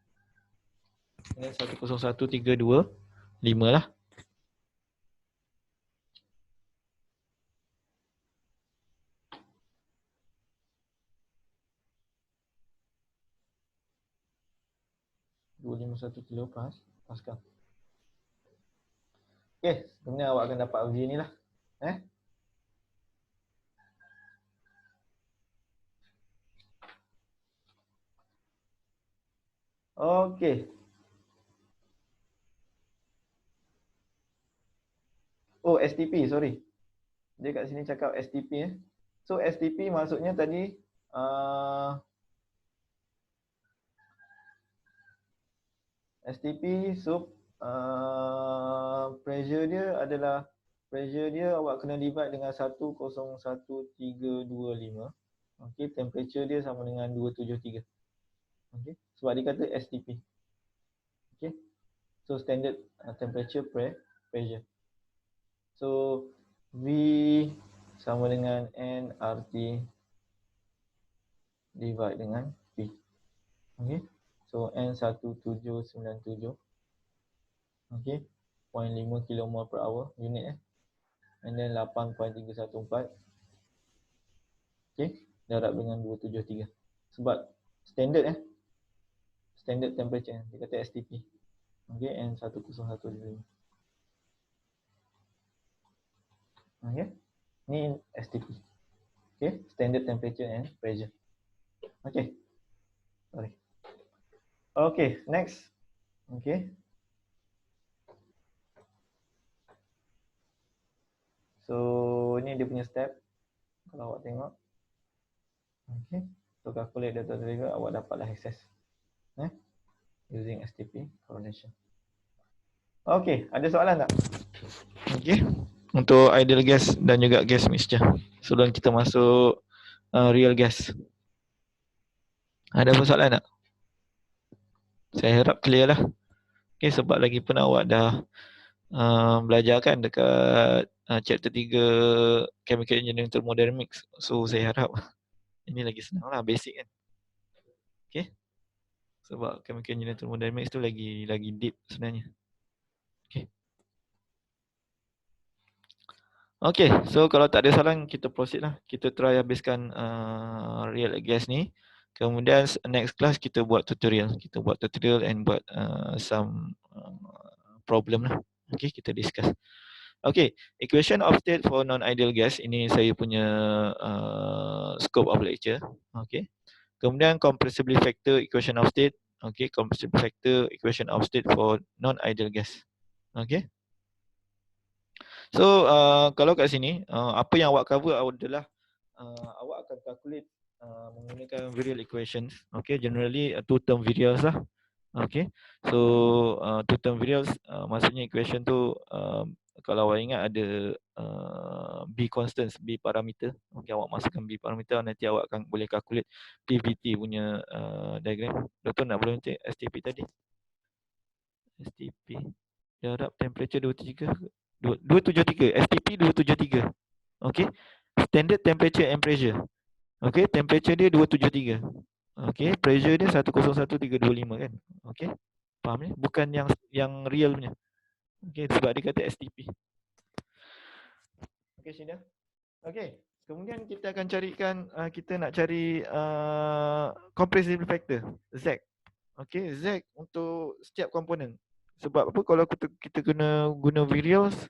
S1: Ini 101.325 lah. satu kilo Pascal. Okay, kemudian awak akan dapat V ni lah. Okay. Oh, STP, sorry. Dia kat sini cakap STP. So, STP maksudnya tadi STP, so pressure dia adalah, pressure dia awak kena divide dengan 101.325. Okay, temperature dia sama dengan 273. Okay, sebab dia kata STP. Okay, so standard temperature pressure. So V sama dengan nRT divide dengan P. Okay, so N1797. Okay, 0.5 kmol per hour unit and then 8.314. Okay, darab dengan 273. Sebab standard standard temperature, dia kata STP. Okay, N1015. Okay, ni STP. Okay, standard temperature and pressure. Okay, sorry. Okay, next. Okay. So, ni dia punya step. Kalau awak tengok. Okay. So, calculate data trigger, awak dapatlah access. Using STP correlation. Okay, ada soalan tak? Okay. Untuk ideal gas dan juga gas mixture. Sebelum kita masuk real gas. Ada soalan tak? Saya harap clear lah. Okay, sebab lagi pun awak dah belajar kan dekat chapter 3 Chemical Engineering Thermodynamics. So saya harap Ini lagi senang lah, basic kan. Okay. Sebab chemical engineering thermodynamics tu lagi deep sebenarnya. Okay. Okay, so kalau tak ada soalan kita proceed lah. Kita try habiskan real gas ni. Kemudian next class kita buat tutorial. Kita buat tutorial and buat some problem lah. Okay, kita discuss. Okay, equation of state for non-ideal gas. Ini saya punya scope of lecture. Okay. Kemudian compressibility factor equation of state. Okay, compressibility factor equation of state for non-ideal gas. Okay. So kalau kat sini apa yang awak cover adalah awak akan calculate menggunakan virial equations. Okay, generally two term virials lah. Okay, so two term virials maksudnya equation tu kalau awak ingat ada B constants, B parameter. Okay, awak masukkan B parameter, nanti awak akan boleh calculate PVT punya diagram. Doktor nak boleh cek STP tadi? STP darab temperature 273. STP 273. Okay. Standard temperature and pressure. Okay. Temperature dia 273. Okay. Pressure dia 101,325 kan. Okay. Faham ni? Bukan yang real punya. Okay. Sebab dia kata STP. Okay, sini. Okay. Kemudian kita akan carikan, kita nak cari compressibility factor, Z. Okay. Z untuk setiap komponen. Sebab apa? Kalau kita kena guna virials,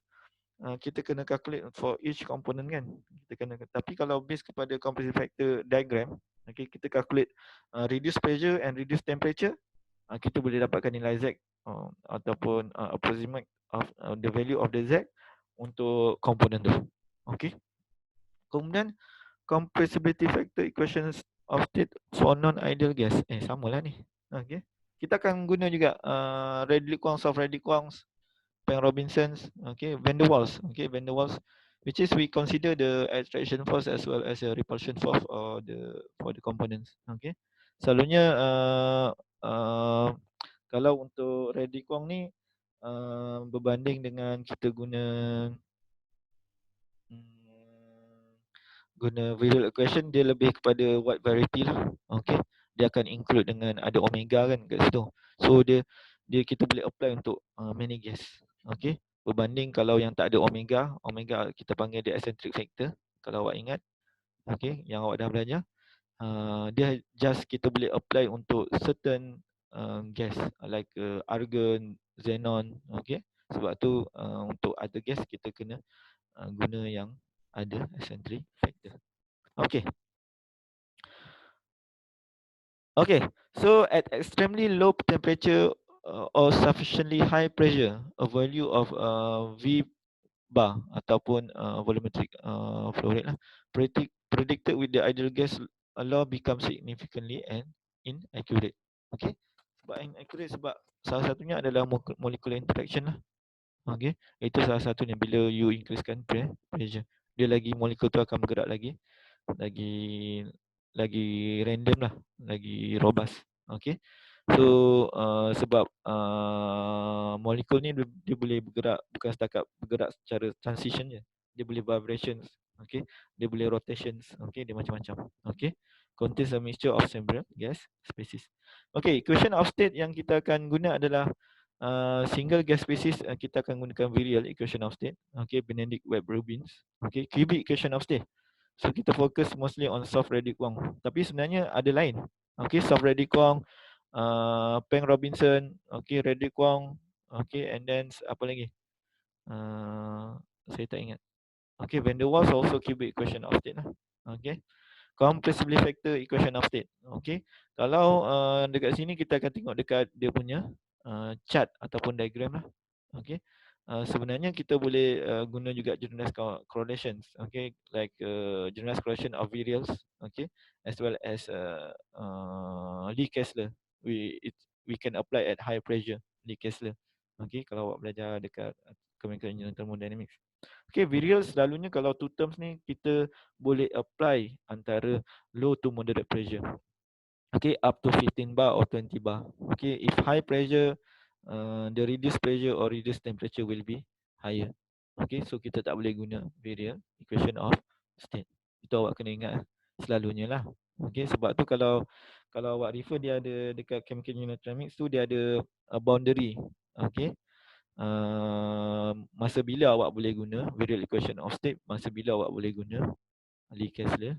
S1: kita kena calculate for each component kan. Kita kena, tapi kalau base kepada compressibility factor diagram, okay, kita calculate reduce pressure and reduce temperature, kita boleh dapatkan nilai Z ataupun approximate of the value of the Z untuk komponen tu. Okay. Kemudian compressibility factor equations of state for non-ideal gas. Samalah ni. Okay. Kita akan guna juga Redlich-Kwong, soft Redlich-Kwong, Penrose-Robinsons, okay, van der Waals, okay, van der Waals, which is we consider the attraction force as well as a repulsion force for the components, okay. Selalunya kalau untuk Redlich-Kwong ni berbanding dengan kita guna virial equation, dia lebih kepada wide variety lah, okay. Dia akan include dengan ada omega kan kat situ. So dia kita boleh apply untuk many gas. Okay. Berbanding kalau yang tak ada omega, omega kita panggil dia eccentric factor. Kalau awak ingat, okay, yang awak dah belajar, dia just kita boleh apply untuk certain gas like argon, xenon, okay. Sebab tu untuk other gas kita kena guna yang ada eccentric factor. Okay. Okay, so at extremely low temperature or sufficiently high pressure, a value of V bar ataupun volumetric flow rate lah, predicted with the ideal gas law become significantly and inaccurate. Okay, sebab inaccurate sebab salah satunya adalah molecular interaction lah. Okay, itu salah satunya bila you increasekan pressure, dia lagi molekul tu akan bergerak lagi random lah, lagi robust. Okay. So sebab molekul ni dia boleh bergerak, bukan setakat bergerak secara transition je, dia boleh vibrations, okay, dia boleh rotations, okay, dia macam-macam. Okay, contains a mixture of several gas species. Okay, equation of state yang kita akan guna adalah single gas species, kita akan gunakan virial equation of state, okay, Benedict-Webb-Rubins, okay, cubic equation of state. So kita fokus mostly on soft Redlich-Kwong. Tapi sebenarnya ada lain. Okay, soft Redlich-Kwong, Penrose-Robinson, okay, Redlich-Kwong, okay, and then apa lagi? Saya tak ingat. Okay, van der Waals also cubic equation of state lah. Okay, compressibility factor equation of state. Okay, kalau dekat sini kita akan tengok dekat dia punya chart ataupun diagram lah. Okay. Sebenarnya kita boleh guna juga generalized correlations, okay, like generalized correlation of virials, okay, as well as Lee Kessler. We can apply at high pressure, Lee Kessler. Okay, kalau awak belajar dekat chemical engineering thermodynamics. Okay, virials selalunya kalau two terms ni kita boleh apply antara low to moderate pressure. Okay, up to 15 bar or 20 bar. Okay, if high pressure, the reduced pressure or reduced temperature will be higher. Okay, so kita tak boleh guna virial equation of state. Itu awak kena ingat selalunya lah. Okey, sebab tu kalau awak refer dia ada dekat chemical unit dynamics tu dia ada boundary. Okey. Masa bila awak boleh guna virial equation of state, masa bila awak boleh guna Lee Kessler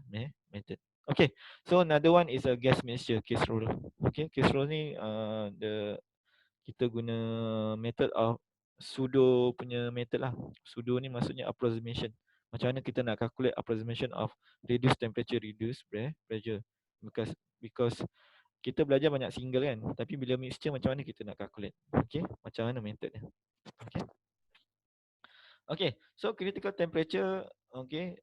S1: method. Okay, so another one is a gas mixture case rule. Okay, case rule ni kita guna method of pseudo punya method lah. Pseudo ni maksudnya approximation. Macam mana kita nak calculate approximation of reduce temperature, reduce pressure. Because kita belajar banyak single kan, tapi bila mixture macam mana kita nak calculate? Okay, macam mana methodnya? Okay. Okay, so critical temperature, okay,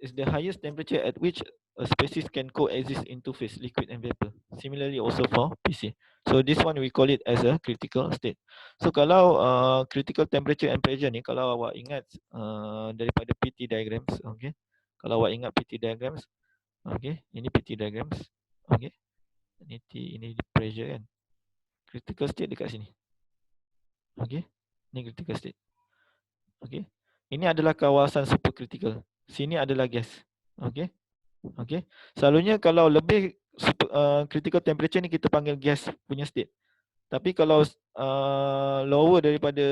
S1: is the highest temperature at which a species can coexist in two phase, liquid and vapor. Similarly also for PC. So this one we call it as a critical state. So kalau critical temperature and pressure ni, kalau awak ingat daripada PT diagrams, okay, kalau awak ingat PT diagrams, okay, ini PT diagrams, okay, ini pressure kan, critical state dekat sini, okay, ni critical state. Okey. Ini adalah kawasan supercritical. Sini adalah gas. Okey. Okey. Selalunya kalau lebih critical temperature ni kita panggil gas punya state. Tapi kalau lower daripada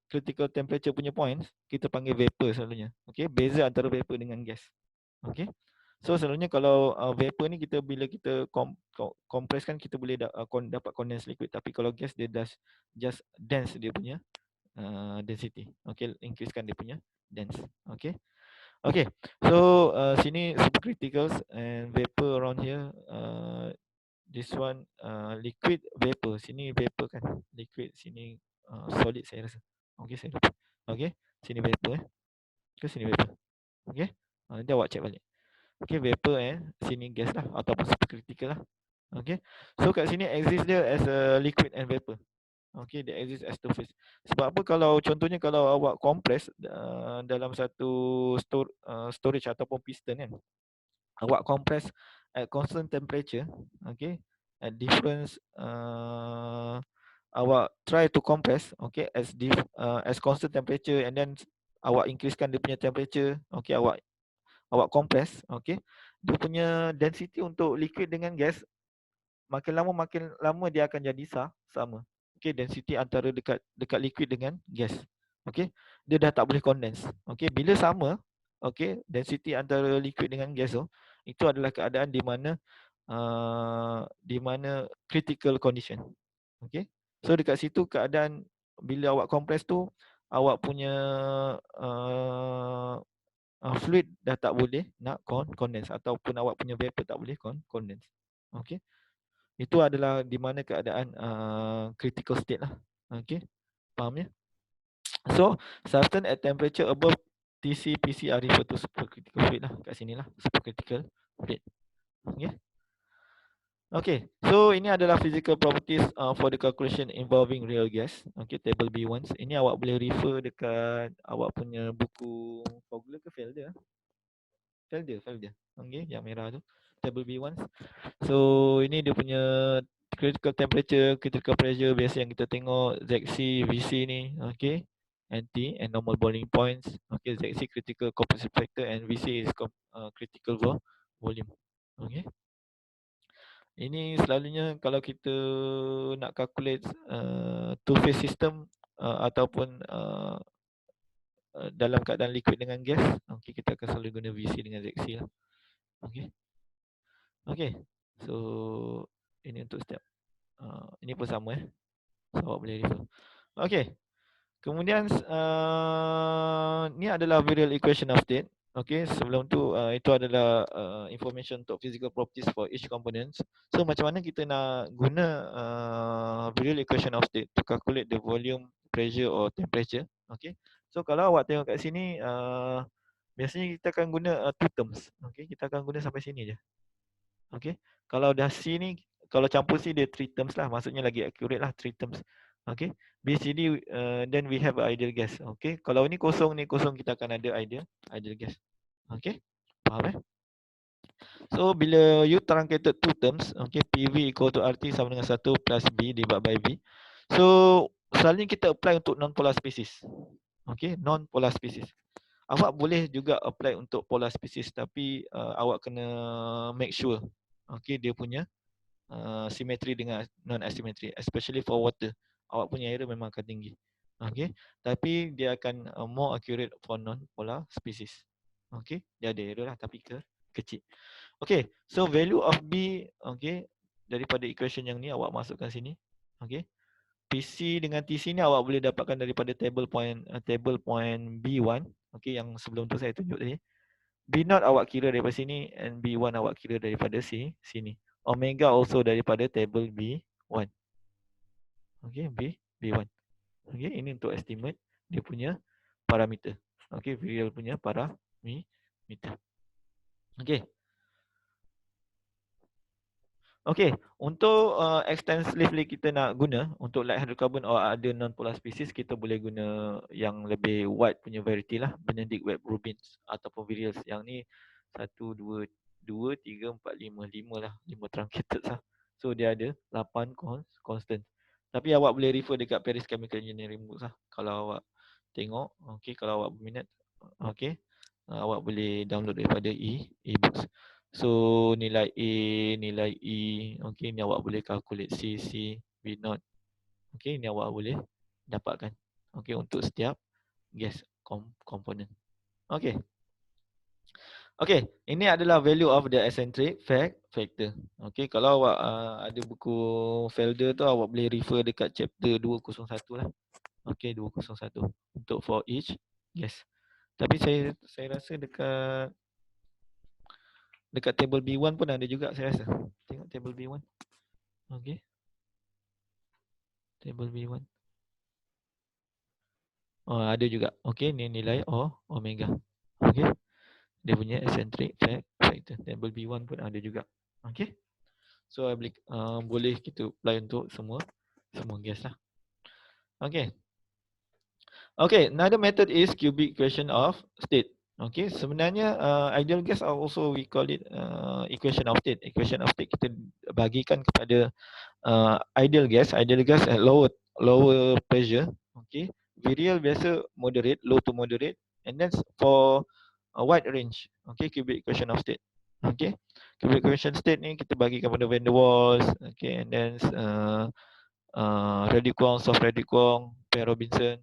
S1: critical temperature punya points, kita panggil vapor selalunya. Okey, beza antara vapor dengan gas. Okey. So selalunya kalau vapor ni kita bila kita kompreskan kita boleh dapat condensed liquid, tapi kalau gas dia just dense dia punya density. Okay, increasekan dia punya dense. Okay. Okay. So sini supercriticals and vapor around here. This one liquid vapor. Sini vapor kan. Liquid sini solid saya rasa. Okay, saya lupa. Okay. Sini vapor ke sini vapor. Okay. Nanti awak check balik. Okay, vapor sini gas lah ataupun supercritical lah. Okay. So kat sini exist dia as a liquid and vapor. Okay, dia exist as two phase. Sebab apa kalau contohnya kalau awak compress dalam satu storage ataupun piston kan, awak compress at constant temperature, okay, at different awak try to compress, okay, as constant temperature and then awak increasekan dia punya temperature, okay, awak compress, okay, dia punya density untuk liquid dengan gas makin lama dia akan jadi sama. Okey, density antara dekat liquid dengan gas. Okey, dia dah tak boleh condense. Okey, bila sama, okey, density antara liquid dengan gas tu, itu adalah keadaan di mana critical condition. Okey. So dekat situ keadaan bila awak compress tu, awak punya fluid dah tak boleh nak condense ataupun awak punya vapor tak boleh condense. Okey. Itu adalah di mana keadaan critical state lah. Okay, faham ya? So, substance at temperature above TC, PC are referred to supercritical fluid lah. Kat sini lah, supercritical fluid. Okay. Okay, so ini adalah physical properties for the calculation involving real gas. Okay, table B1. Ini awak boleh refer dekat awak punya buku Fogler ke Felder? Felder. Okay, yang merah tu. Table B1. So ini dia punya critical temperature, critical pressure biasa yang kita tengok ZC, VC ni, okay, NT and normal boiling points, okay, ZC critical composite factor and VC is critical volume, okay. Ini selalunya kalau kita nak calculate two phase system ataupun dalam keadaan liquid dengan gas, okay, kita akan selalu guna VC dengan ZC lah, okay. Okay, so ini untuk step. Ini pun sama so awak boleh refer. Okay, kemudian ni adalah virial equation of state. Okay, sebelum tu itu adalah information untuk physical properties for each components. So macam mana kita nak guna virial equation of state to calculate the volume, pressure or temperature. Okay, so kalau awak tengok kat sini biasanya kita akan guna two terms. Okay, kita akan guna sampai sini je. Okay, kalau dah C ni, kalau campur C dia 3 terms lah, maksudnya lagi accurate lah 3 terms. Okay, B, C, D, then we have ideal gas. Okay, kalau ni kosong kita akan ada ideal gas. Okay, faham So bila you truncated 2 terms, okay, PV equal to RT sama dengan 1 plus B divided by V. So selalunya kita apply untuk non-polar species. Okay, non-polar species. Awak boleh juga apply untuk polar species, tapi awak kena make sure dia punya simetri dengan non asimetri, especially for water. Awak punya error memang akan tinggi. Tapi dia akan more accurate for non polar species. Dia ada error lah tapi kecil. So value of B daripada equation yang ni awak masukkan sini. PC dengan TC ni awak boleh dapatkan daripada table point B1 yang sebelum tu saya tunjuk tadi. B0 awak kira daripada sini and B1 awak kira daripada sini. Omega also daripada table B1. B1. Ini untuk estimate dia punya parameter. Virial punya parameter. Untuk extensively kita nak guna untuk light hydrocarbon or ada non-polar species, kita boleh guna yang lebih wide punya variety lah, Benedict Webb Rubins ataupun Virials. Yang ni 1, 2, 3, 4, 5 lah, 5 truncated lah. So dia ada 8 constant. Tapi awak boleh refer dekat Paris Chemical Engineering books lah. Kalau awak tengok, kalau awak berminat, awak boleh download daripada e-books. So nilai A, nilai E, ni awak boleh calculate C, B0. Ni awak boleh dapatkan. Untuk setiap gas component. Ini adalah value of the eccentric factor. Kalau awak ada buku Felder tu, awak boleh refer dekat chapter 201 lah. 201 untuk for each gas. Tapi saya rasa dekat table B1 pun ada juga saya rasa. Tengok table B1. Table B1. Oh, ada juga. Ni nilai omega. Dia punya eccentric factor. Table B1 pun ada juga. So boleh kita apply untuk semua gas lah. Another method is cubic equation of state. Sebenarnya ideal gas also we call it equation of state. Equation of state kita bagikan kepada ideal gas at lower pressure. Virial biasa moderate, low to moderate, and then for a wide range. Cubic equation of state. Cubic equation state ni kita bagikan kepada van der Waals, and then Radicquong, soft Radicquong, Per Robinson.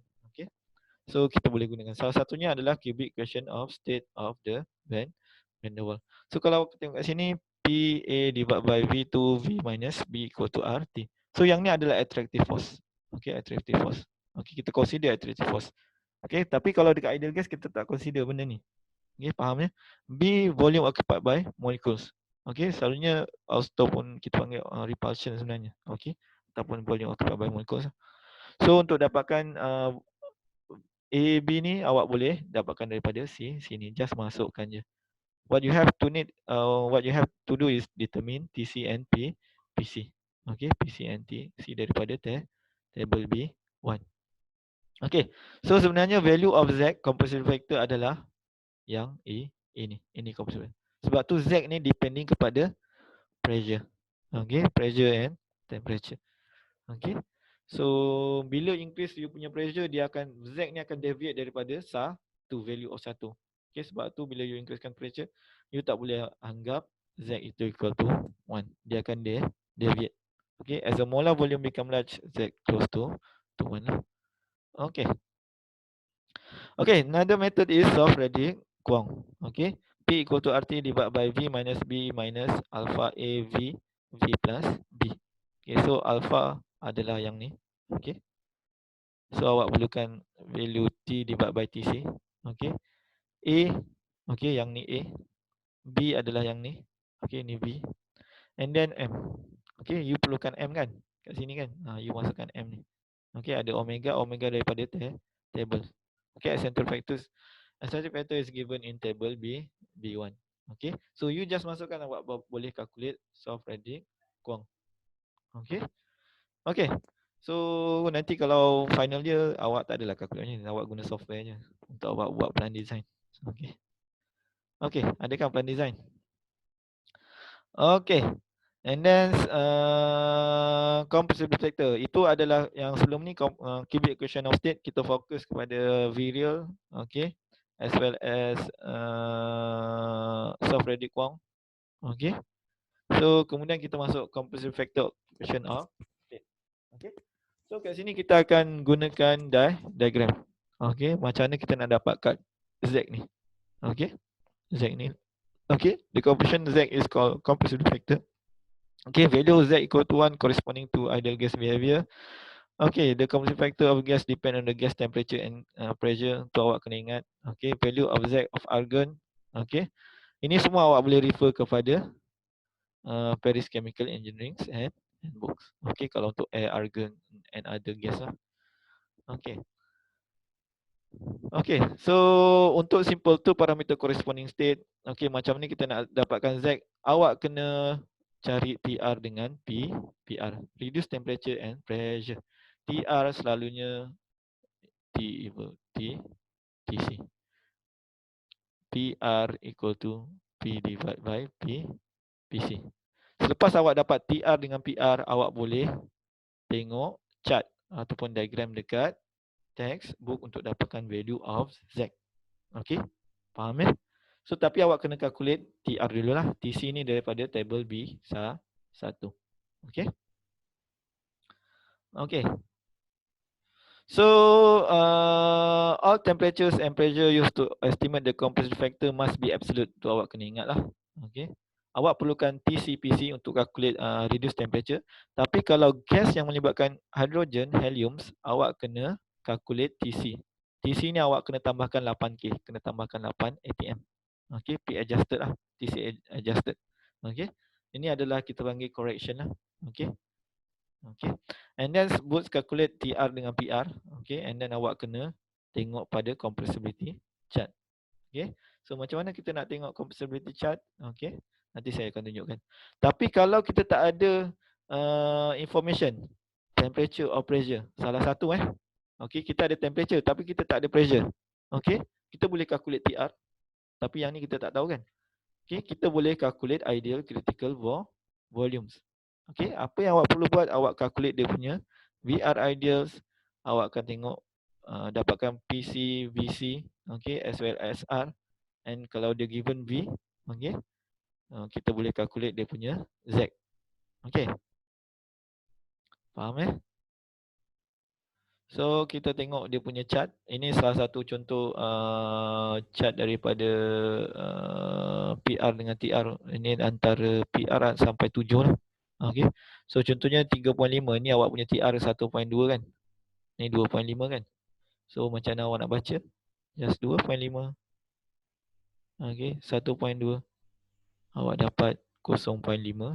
S1: So kita boleh gunakan. Salah satunya adalah cubic equation of state of the van der Waals. So kalau kita tengok kat sini, PA divided by V2 V minus B equal to RT. So yang ni adalah attractive force. Attractive force. Kita consider attractive force. Tapi kalau dekat ideal gas kita tak consider benda ni. Faham ya? B volume occupied by molecules. Selalunya ataupun kita panggil repulsion sebenarnya. Ataupun volume occupied by molecules. So untuk dapatkan A, B ni awak boleh dapatkan daripada sini. Just masukkan je. What you have to do is determine TC and PC. PC and TC daripada table B1. So sebenarnya value of Z composition factor adalah yang ini. Ini composition factor. Sebab tu Z ni depending kepada pressure. Pressure and temperature. So bila increase you punya pressure, Z ni akan deviate daripada value of 1. Sebab tu bila you increasekan pressure, you tak boleh anggap Z itu equal to 1. Dia akan deviate. As the molar volume become large, Z close to 1 lah. Another method is soft Radicquong. P equal to RT divided by V minus B minus alpha A V plus B. So alpha adalah yang ni. So awak perlukan value T divided by TC. A, yang ni A. B adalah yang ni. Ni B. And then M. You perlukan M kan? Kat sini kan? You masukkan M ni. Ada omega daripada table. Eccentric factor is given in table B1. So you just masukkan, awak boleh calculate soft Radicquong. So nanti kalau final year awak tak adalah kalkulasinya, awak guna softwarenya untuk awak buat plan design. Ada kan plan design? And then composite factor itu adalah yang sebelum ni cubic equation of state, kita fokus kepada virial. as well as soft Redik Wong. Okay. So kemudian kita masuk composite factor question of state. Okay. So kat sini kita akan gunakan diagram. Okay. Macam mana kita nak dapatkan Z ni. Okay. Z ni. Okay. The coefficient Z is called composite factor. Okay. Value Z equal to 1 corresponding to ideal gas behavior. Okay, the composite factor of gas depend on the gas temperature and pressure. Tu awak kena ingat. Okay, value of Z of argon. Okay, ini semua awak boleh refer kepada Paris Chemical Engineering and books. Okay, kalau untuk air, argon and other gas lah. Okay. Okay, so untuk simple tu parameter corresponding state. Okay, macam ni kita nak dapatkan Z. Awak kena cari TR dengan PR. Reduce temperature and pressure. TR selalunya T equal TC. PR equal to P divided by PC. Selepas awak dapat TR dengan PR, awak boleh tengok chart ataupun diagram dekat textbook untuk dapatkan value of Z. Okay, faham ya? So tapi awak kena calculate TR dulu lah. TC ni daripada table B1. Okay. Okay. So all temperatures and pressure used to estimate the composite factor must be absolute. Tu awak kena ingat lah. Okay. Awak perlukan TCPC untuk calculate reduce temperature. Tapi kalau gas yang melibatkan hidrogen, helium, awak kena calculate TC. TC ni awak kena tambahkan 8K. Kena tambahkan 8 atm. Okay. P adjusted lah. TC adjusted. Okay. Ini adalah kita panggil correction lah. Okay. Okay, and then both calculate TR dengan PR. Okay, and then awak kena tengok pada compressibility chart. Okay, so macam mana kita nak tengok compressibility chart? Okay, nanti saya akan tunjukkan. Tapi kalau kita tak ada information, temperature or pressure, salah satu okay, kita ada temperature tapi kita tak ada pressure. Okay, kita boleh calculate TR, tapi yang ni kita tak tahu kan. Okay, kita boleh calculate ideal critical volumes. Okay, apa yang awak perlu buat, awak calculate dia punya VR ideals, awak akan tengok dapatkan PC, VC, okay, as well as R, and kalau dia given V, okay, kita boleh calculate dia punya Z. Okay, faham So kita tengok dia punya chart. Ini salah satu contoh chart daripada PR dengan TR. Ini antara PR sampai 7 lah. Okay. So contohnya 3.5 ni awak punya TR 1.2 kan. Ni 2.5 kan. So macam mana awak nak baca? Just 2.5. Okay. 1.2. Awak dapat 0.5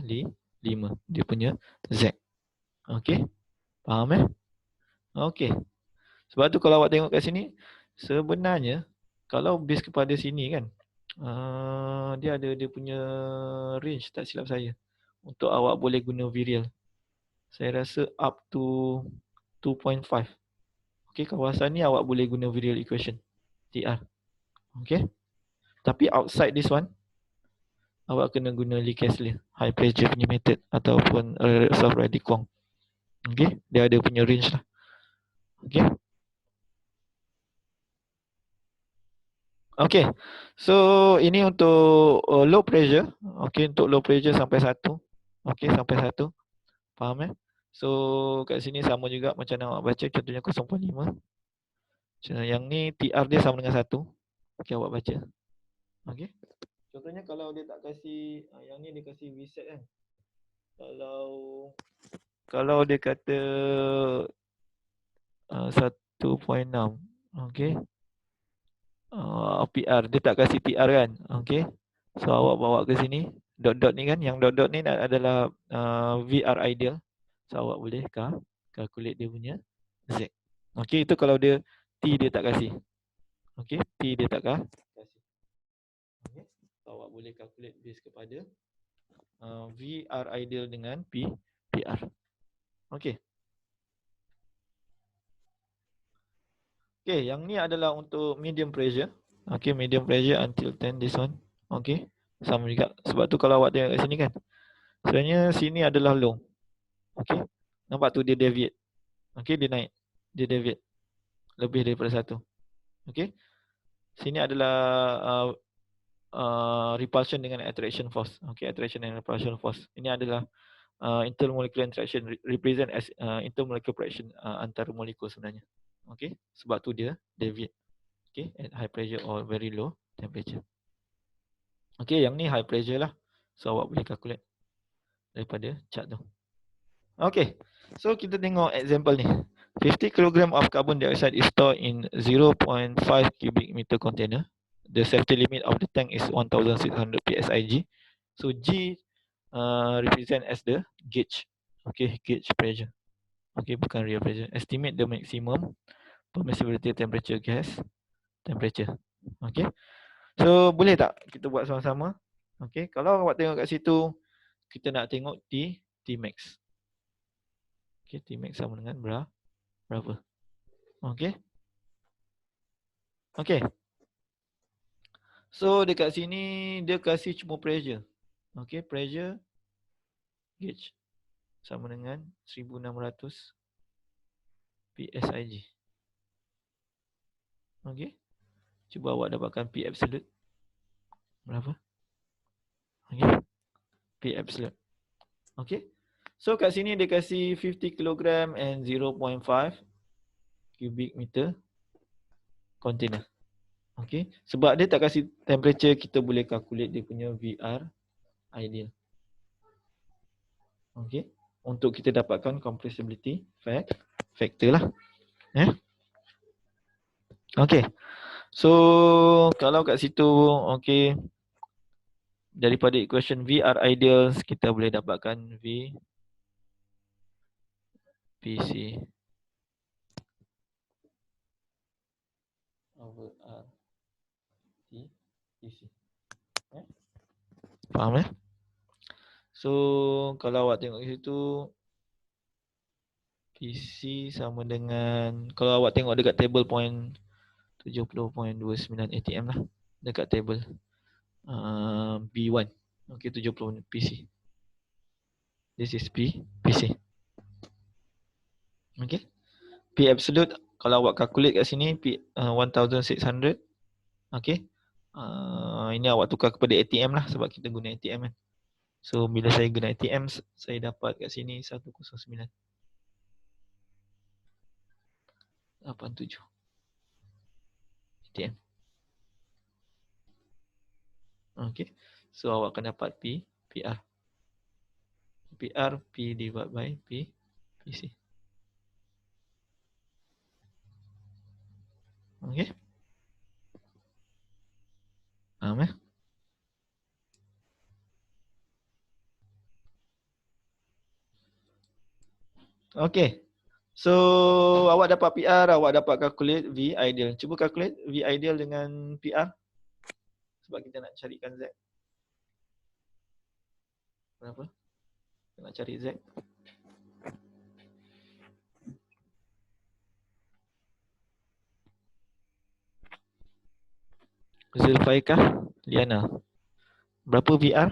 S1: dia punya Z. Okay. Faham Okay. Sebab tu kalau awak tengok kat sini, sebenarnya kalau base kepada sini kan, dia ada dia punya range, tak silap saya. Untuk awak boleh guna virial. Saya rasa up to 2.5. Okay, kawasan ni awak boleh guna virial equation. TR. Okay. Tapi outside this one, awak kena guna Lee Kessley, high pressure punya method ataupun soft Redik Wong. Okay, dia ada punya range lah. Okay. Okay. So ini untuk low pressure. Okay, untuk low pressure sampai 1. Okay, sampai 1. Faham So kat sini sama juga macam nak awak baca, contohnya 0.5. Yang ni TR dia sama dengan 1. Okay, awak baca. Okay. Contohnya kalau dia tak kasih, yang ni dia kasih VSET kan. Kalau dia kata 1.6. Okay. PR, dia tak kasih TR kan. Okay. So awak bawa ke sini. Dot-dot ni kan, yang dot-dot ni adalah VR ideal. So awak boleh calculate dia punya Z. Okay, itu kalau dia T dia tak kasih. Okay, T dia tak kasih. Okay. So awak boleh calculate base kepada VR ideal dengan PR. Okay. Okay, yang ni adalah untuk medium pressure. Okay, medium pressure until 10 this one. Okay, sama juga. Sebab tu kalau awak tengok kat sini kan, sebenarnya sini adalah low. Okay, nampak tu dia deviate. Okay, dia naik. Dia deviate lebih daripada 1. Okay. Sini adalah repulsion dengan attraction force. Okay, attraction and repulsion force. Ini adalah intermolecular interaction, represent as intermolecular interaction antara molekul sebenarnya. Okay, sebab tu dia deviate. Okay, at high pressure or very low temperature. Okay, yang ni high pressure lah. So awak boleh calculate daripada chart tu. Okay, so kita tengok example ni. 50 kg of carbon dioxide is stored in 0.5 cubic meter container. The safety limit of the tank is 1600 psig. So G represent as the gauge. Okay, gauge pressure. Okay, bukan real pressure. Estimate the maximum permissibility temperature gas temperature. Okay, so boleh tak kita buat sama-sama? Okay, kalau awak tengok kat situ, kita nak tengok T max. Okay, T max sama dengan berapa? Okay. Okay. So dekat sini dia kasih cuma pressure. Okay, pressure gauge sama dengan 1600 psig. Okay. Cuba awak dapatkan P absolute. Berapa? Okay. P absolute. Okay. So kat sini dia kasih 50 kg and 0.5 cubic meter container. Okay. Sebab dia tak kasih temperature, kita boleh calculate dia punya VR ideal. Okay. Untuk kita dapatkan compressibility factor lah. Okay. So kalau kat situ, okay, daripada equation VR ideal kita boleh dapatkan V PC over R T PC. Faham eh? So kalau awak tengok di situ, PC sama dengan, kalau awak tengok dekat table point 70.29 atm lah, dekat table B1. Okay, 70 PC. This is PC. Okay. P absolute kalau awak calculate kat sini P 1600. Okay. Ini awak tukar kepada ATM lah sebab kita guna ATM kan. So bila saya guna ATM, saya dapat kat sini 109.87. ATM. Okay. So awak akan dapat PR. PR P divided by PC. Okay. Faham eh? Okay. So awak dapat PR, awak dapat calculate V ideal. Cuba calculate V ideal dengan PR. Sebab kita nak carikan Z. Berapa? Kita nak cari Z. Zulfaikah Liana. Berapa VR?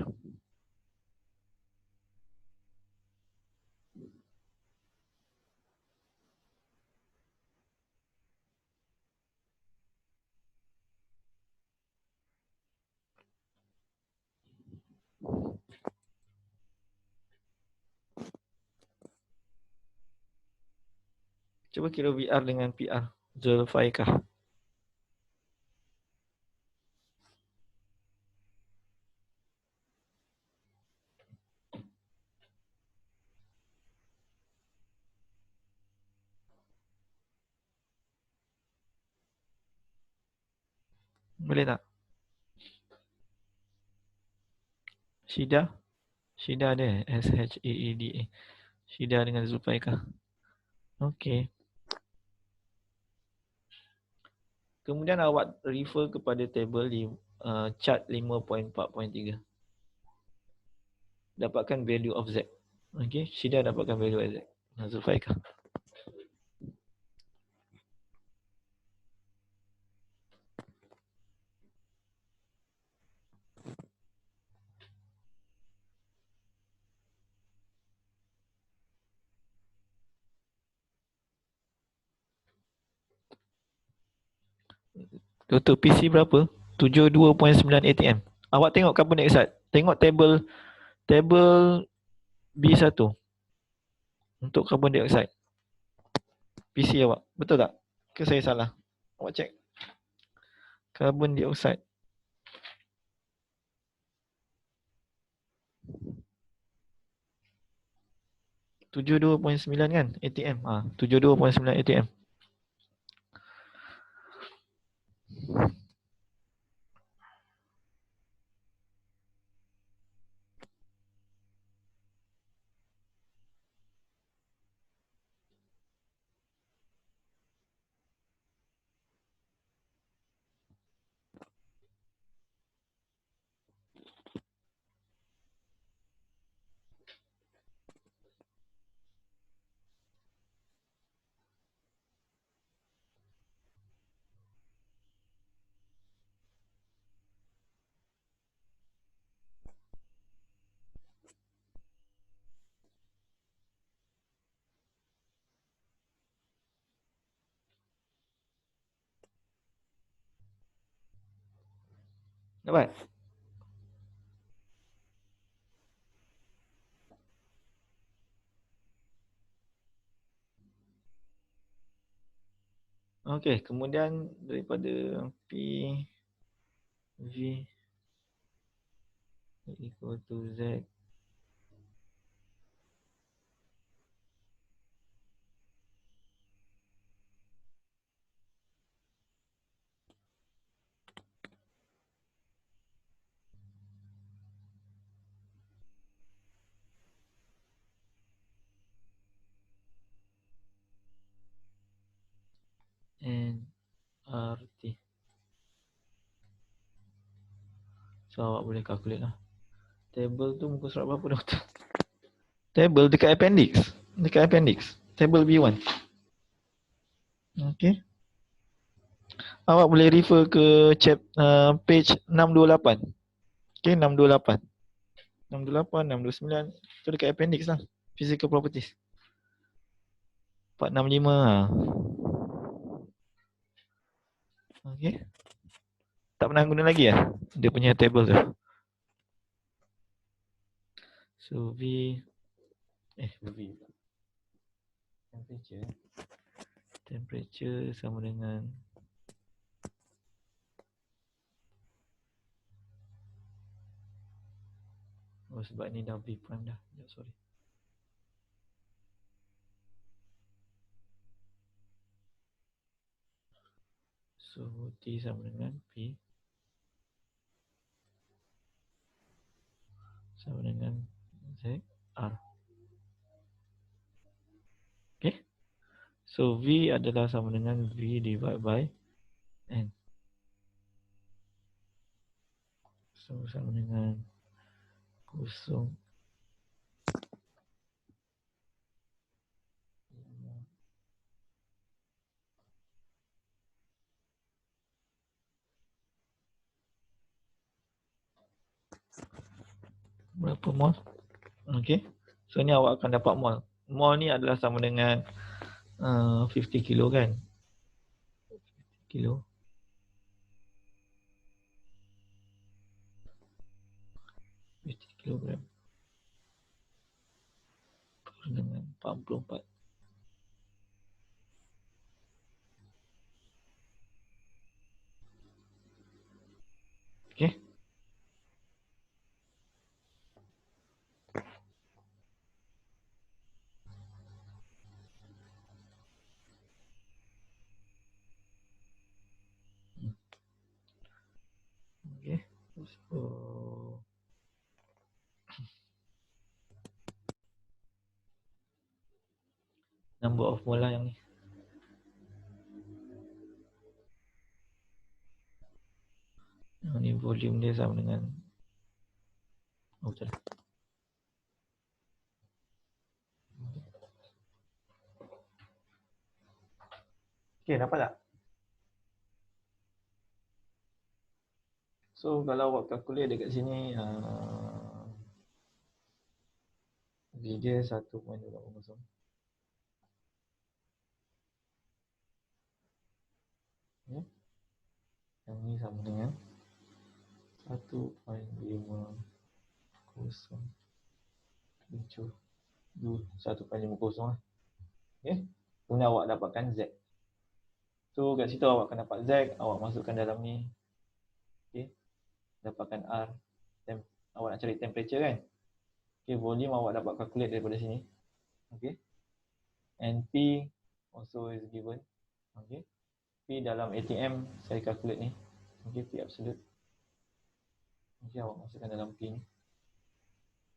S1: Cuba kira VR dengan PR. Zulfaikah. Boleh tak? Syida. Syida ada. SHAEDA. Syida dengan Zulfaikah. Okey. Kemudian awak refer kepada table di chart 5.4.3. Dapatkan value of Z. Okey, Syida dapatkan value of Z. Zulfaikah. Total PC berapa? 72.9 ATM. Awak tengok carbon dioxide. Tengok table B1 untuk carbon dioxide. PC awak. Betul tak? Ke saya salah? Awak cek. Carbon dioxide. 72.9 kan ATM. 72.9 ATM. Dapat? Okey, kemudian daripada P V equal to Z N R T. So awak boleh calculate lah. Table tu muka surat berapa doktor? Table dekat appendix. Dekat appendix. Table B1. Okey. Awak boleh refer ke page 628. Okey, 628. 628, 629. Tu dekat appendix lah. Physical properties. 465. Okey. Tak pernah guna lagi dia punya table tu. So V temperature sama dengan sebab ni dah V prime dah. Sorry. So T sama dengan P sama dengan Z R. Okay. So V adalah sama dengan V divided by N. So sama dengan 0. Berapa mol? Okay. So ni awak akan dapat mol. Mol ni adalah sama dengan 50 kilo kan? Kilo. Kilogram dengan 44. Okay. Okay. So number of mol lah yang ni. Yang ni volume dia sama dengan betul. Okay, dapat tak? So kalau awak calculate dekat sini V dia 1.280. Yang ni sama dengan 1.50 1.50 lah. Okay. Kemudian awak dapatkan Z. So kat situ awak akan dapat Z, awak masukkan dalam ni. Okay. Dapatkan R. Awak nak cari temperature kan. Okay, volume awak dapat calculate daripada sini. Okay. And P also is given. Okay. P dalam ATM saya calculate ni. Okay, P absolute. Okay, awak masukkan dalam P ni.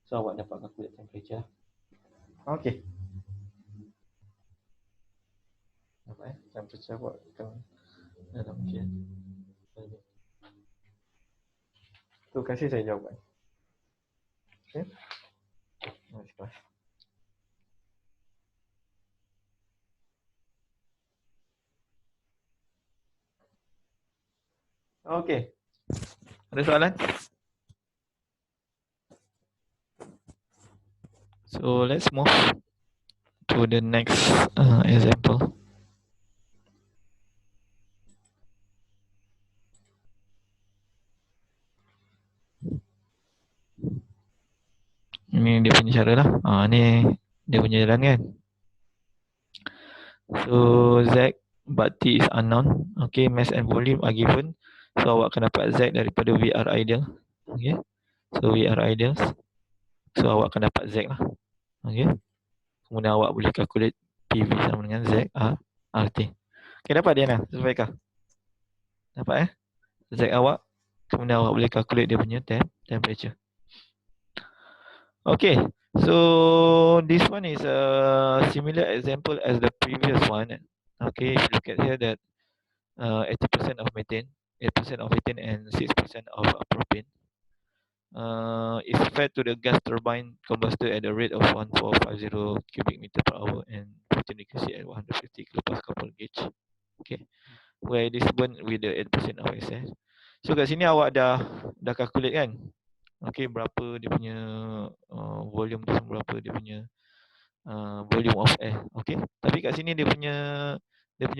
S1: So awak dapat calculate temperature. Okay. Dapat temperature awak akan dalam P. Tu kasih saya jawapan. Okay. Next class. Okay. Ada soalan? So let's move to the next example. Ini dia punya cara lah. Ni dia punya jalan kan. So Z but T is unknown. Okay, mass and volume are given. So awak akan dapat Z daripada VR ideal. Okay. So VR ideals. So awak akan dapat Z lah. Okay. Kemudian awak boleh calculate PV sama dengan Z RT. Okay, dapat Diana? Sesuaikah? Dapat Z awak. Kemudian awak boleh calculate dia punya temperature. Okay. So this one is a similar example as the previous one. Okay, if you look at here that 80% of methane, 8% of ethane, and 6% of propane is fed to the gas turbine combustor at a rate of 1450 cubic meter per hour and 15 degrees C at 150 kilopascal per gauge. Okay, where it is burned with the 8% of excess. So kat sini awak dah calculate kan? Okay, berapa dia punya volume tu, berapa dia punya volume of air. Okay, tapi kat sini dia punya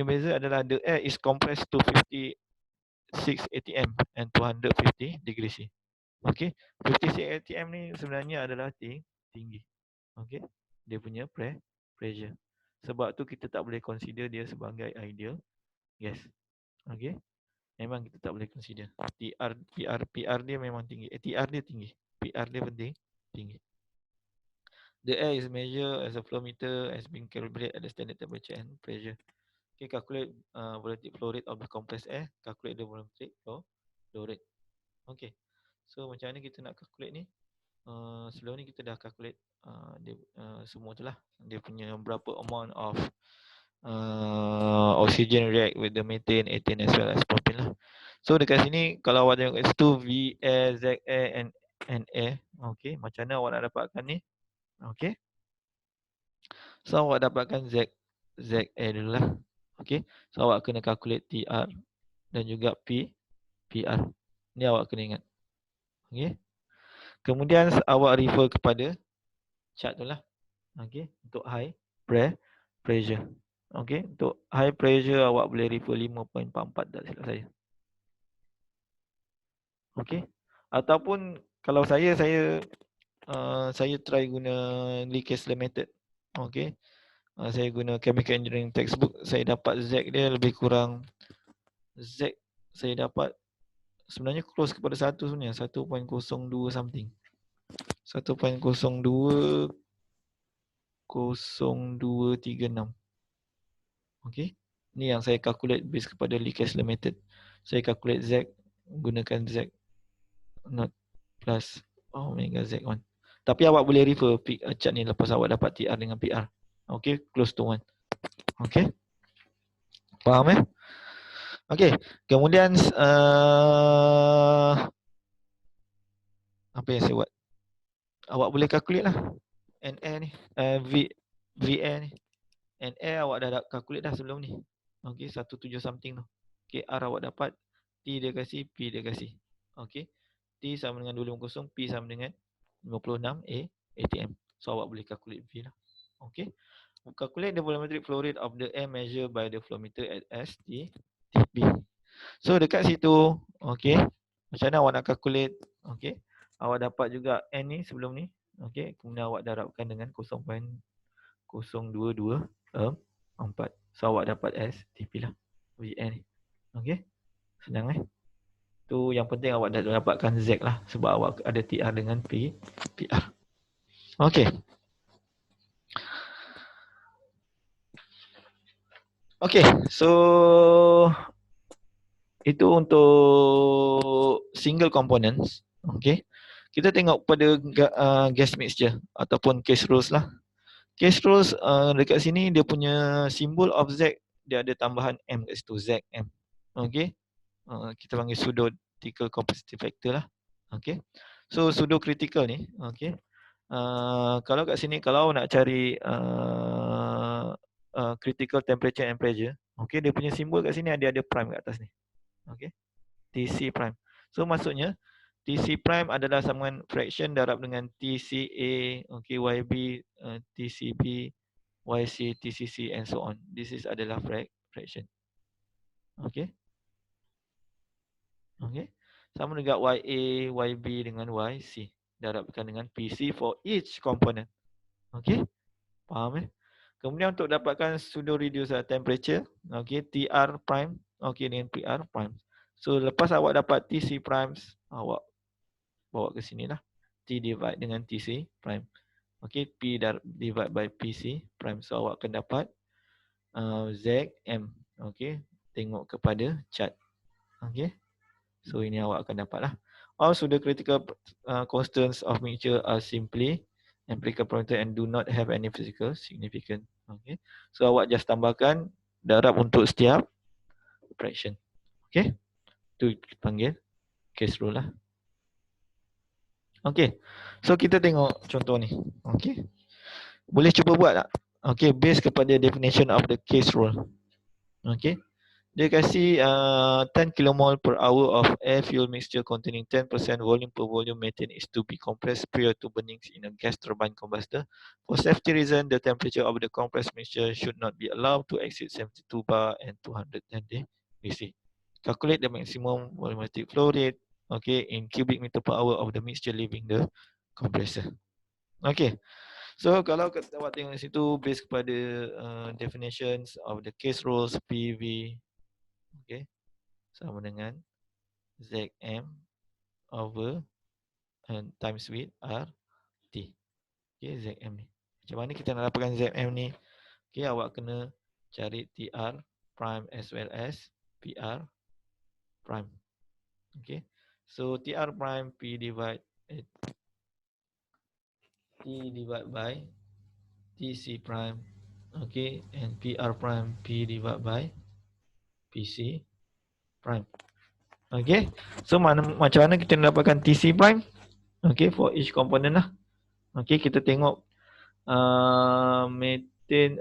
S1: beza adalah the air is compressed to 56 atm and 250 degrees C. Okay, 56 atm ni sebenarnya adalah tinggi. Okay, dia punya pressure. Sebab tu kita tak boleh consider dia sebagai ideal gas. Okay, memang kita tak boleh consider. PR dia memang tinggi. TR dia tinggi. PR dia penting tinggi. The air is measured as a flow meter has been calibrated at the standard temperature and pressure. Okay, calculate volumetric flow rate of the compressed air. Calculate the volumetric flow rate. Okay, so macam mana kita nak calculate ni? Sebelum ni kita dah calculate dia, semua tu lah. Dia punya berapa amount of oxygen react with the methane, ethane as well as propane lah. So dekat sini kalau awak tengok kat situ V air, Z air and air. Okay, macam mana awak nak dapatkan ni? Okay, so awak dapatkan Z air dulu lah. Okay, so awak kena calculate TR dan juga PR. Ni awak kena ingat. Okay, kemudian awak refer kepada chart tu lah. Okay, untuk high pressure. Okay, untuk high pressure awak boleh refer 5.44 tak silap saya. Okay, ataupun kalau saya try guna Lee-Kesler method. Okay, saya guna chemical engineering textbook. Saya dapat Z dia lebih kurang, Z saya dapat sebenarnya close kepada 1 sebenarnya, 1.02 something. 1.02 0236. Okay, ni yang saya calculate based kepada Lee-Kesler method. Saya calculate Z gunakan Z not plus omega Z1. Tapi awak boleh refer chart ni lepas awak dapat TR dengan PR. Okay, close to 1. Okay, faham Okay, kemudian apa yang saya buat? Awak boleh calculate lah NA ni, VA ni. NA awak dah calculate dah sebelum ni. Okay, 17 something tu. Okay, R awak dapat, T dia kasih, P dia kasih. Okay, T sama dengan 250, P sama dengan 56 atm. So awak boleh calculate V lah. Okay, calculate the volumetric flow rate of the air measured by the flow meter at STB. So dekat situ, okey. Macam mana awak nak calculate? Okey. Awak dapat juga N ni sebelum ni. Okey. Kemudian awak darabkan dengan 0.0224. So awak dapat S, TP lah. VN ni. Okey. Senang Tu yang penting awak dah dapatkan Z lah. Sebab awak ada TR dengan PR. Okey. Okey. So itu untuk single components. Okey. Kita tengok pada gas mixture ataupun case rules lah. Case rules dekat sini dia punya symbol of Z dia ada tambahan M kat situ, ZM. Okey. Kita panggil pseudo critical capacity factor lah. Okey. So pseudo critical ni, okey. Kalau kat sini kalau nak cari critical temperature and pressure, okey, dia punya simbol kat sini ada prime kat atas ni. Okey. TC prime. So maksudnya TC prime adalah sambungan fraction darab dengan TCA, okey, YB, TCB, YC, TCC and so on. This is adalah fraction. Okey. Okey. Sama juga YA, YB dengan YC darabkan dengan PC for each component. Okey. Faham Kemudian untuk dapatkan pseudo reduced temperature, okey, TR prime, okey, dengan PR prime. So lepas awak dapat TC prime, awak bawa ke sini lah. T divide dengan TC prime. Okey, P divide by PC prime. So awak akan dapat ZM. Okey, tengok kepada chart. Okey. So ini awak akan dapat lah. All pseudo critical constants of mixture are simply empirical parameter and do not have any physical significance. Okay. So awak just tambahkan darab untuk setiap fraction. Okay. Itu panggil case rule lah. Okay. So kita tengok contoh ni. Okay. Boleh cuba buat tak? Okay. Based kepada definition of the case rule. Okay. Dia kasih 10 kmol per hour of air fuel mixture containing 10% volume per volume methane is to be compressed prior to burning in a gas turbine combustor. For safety reason, the temperature of the compressed mixture should not be allowed to exceed 72 bar and 210 degrees. Calculate the maximum volumetric flow rate, okay, in cubic meter per hour of the mixture leaving the compressor. Okay. So kalau awak tengok di situ based kepada definitions of the case rules PV, okay, sama dengan ZM over times with RT. Okay, ZM ni. Macam mana kita nak dapatkan ZM ni? Okay, awak kena cari TR prime as well as PR prime. Okay, so TR prime T divide by TC prime. Okay, and PR prime P divide by PC prime. Okay, so macam mana kita dapatkan TC prime? Okay, for each component lah. Okay, kita tengok methane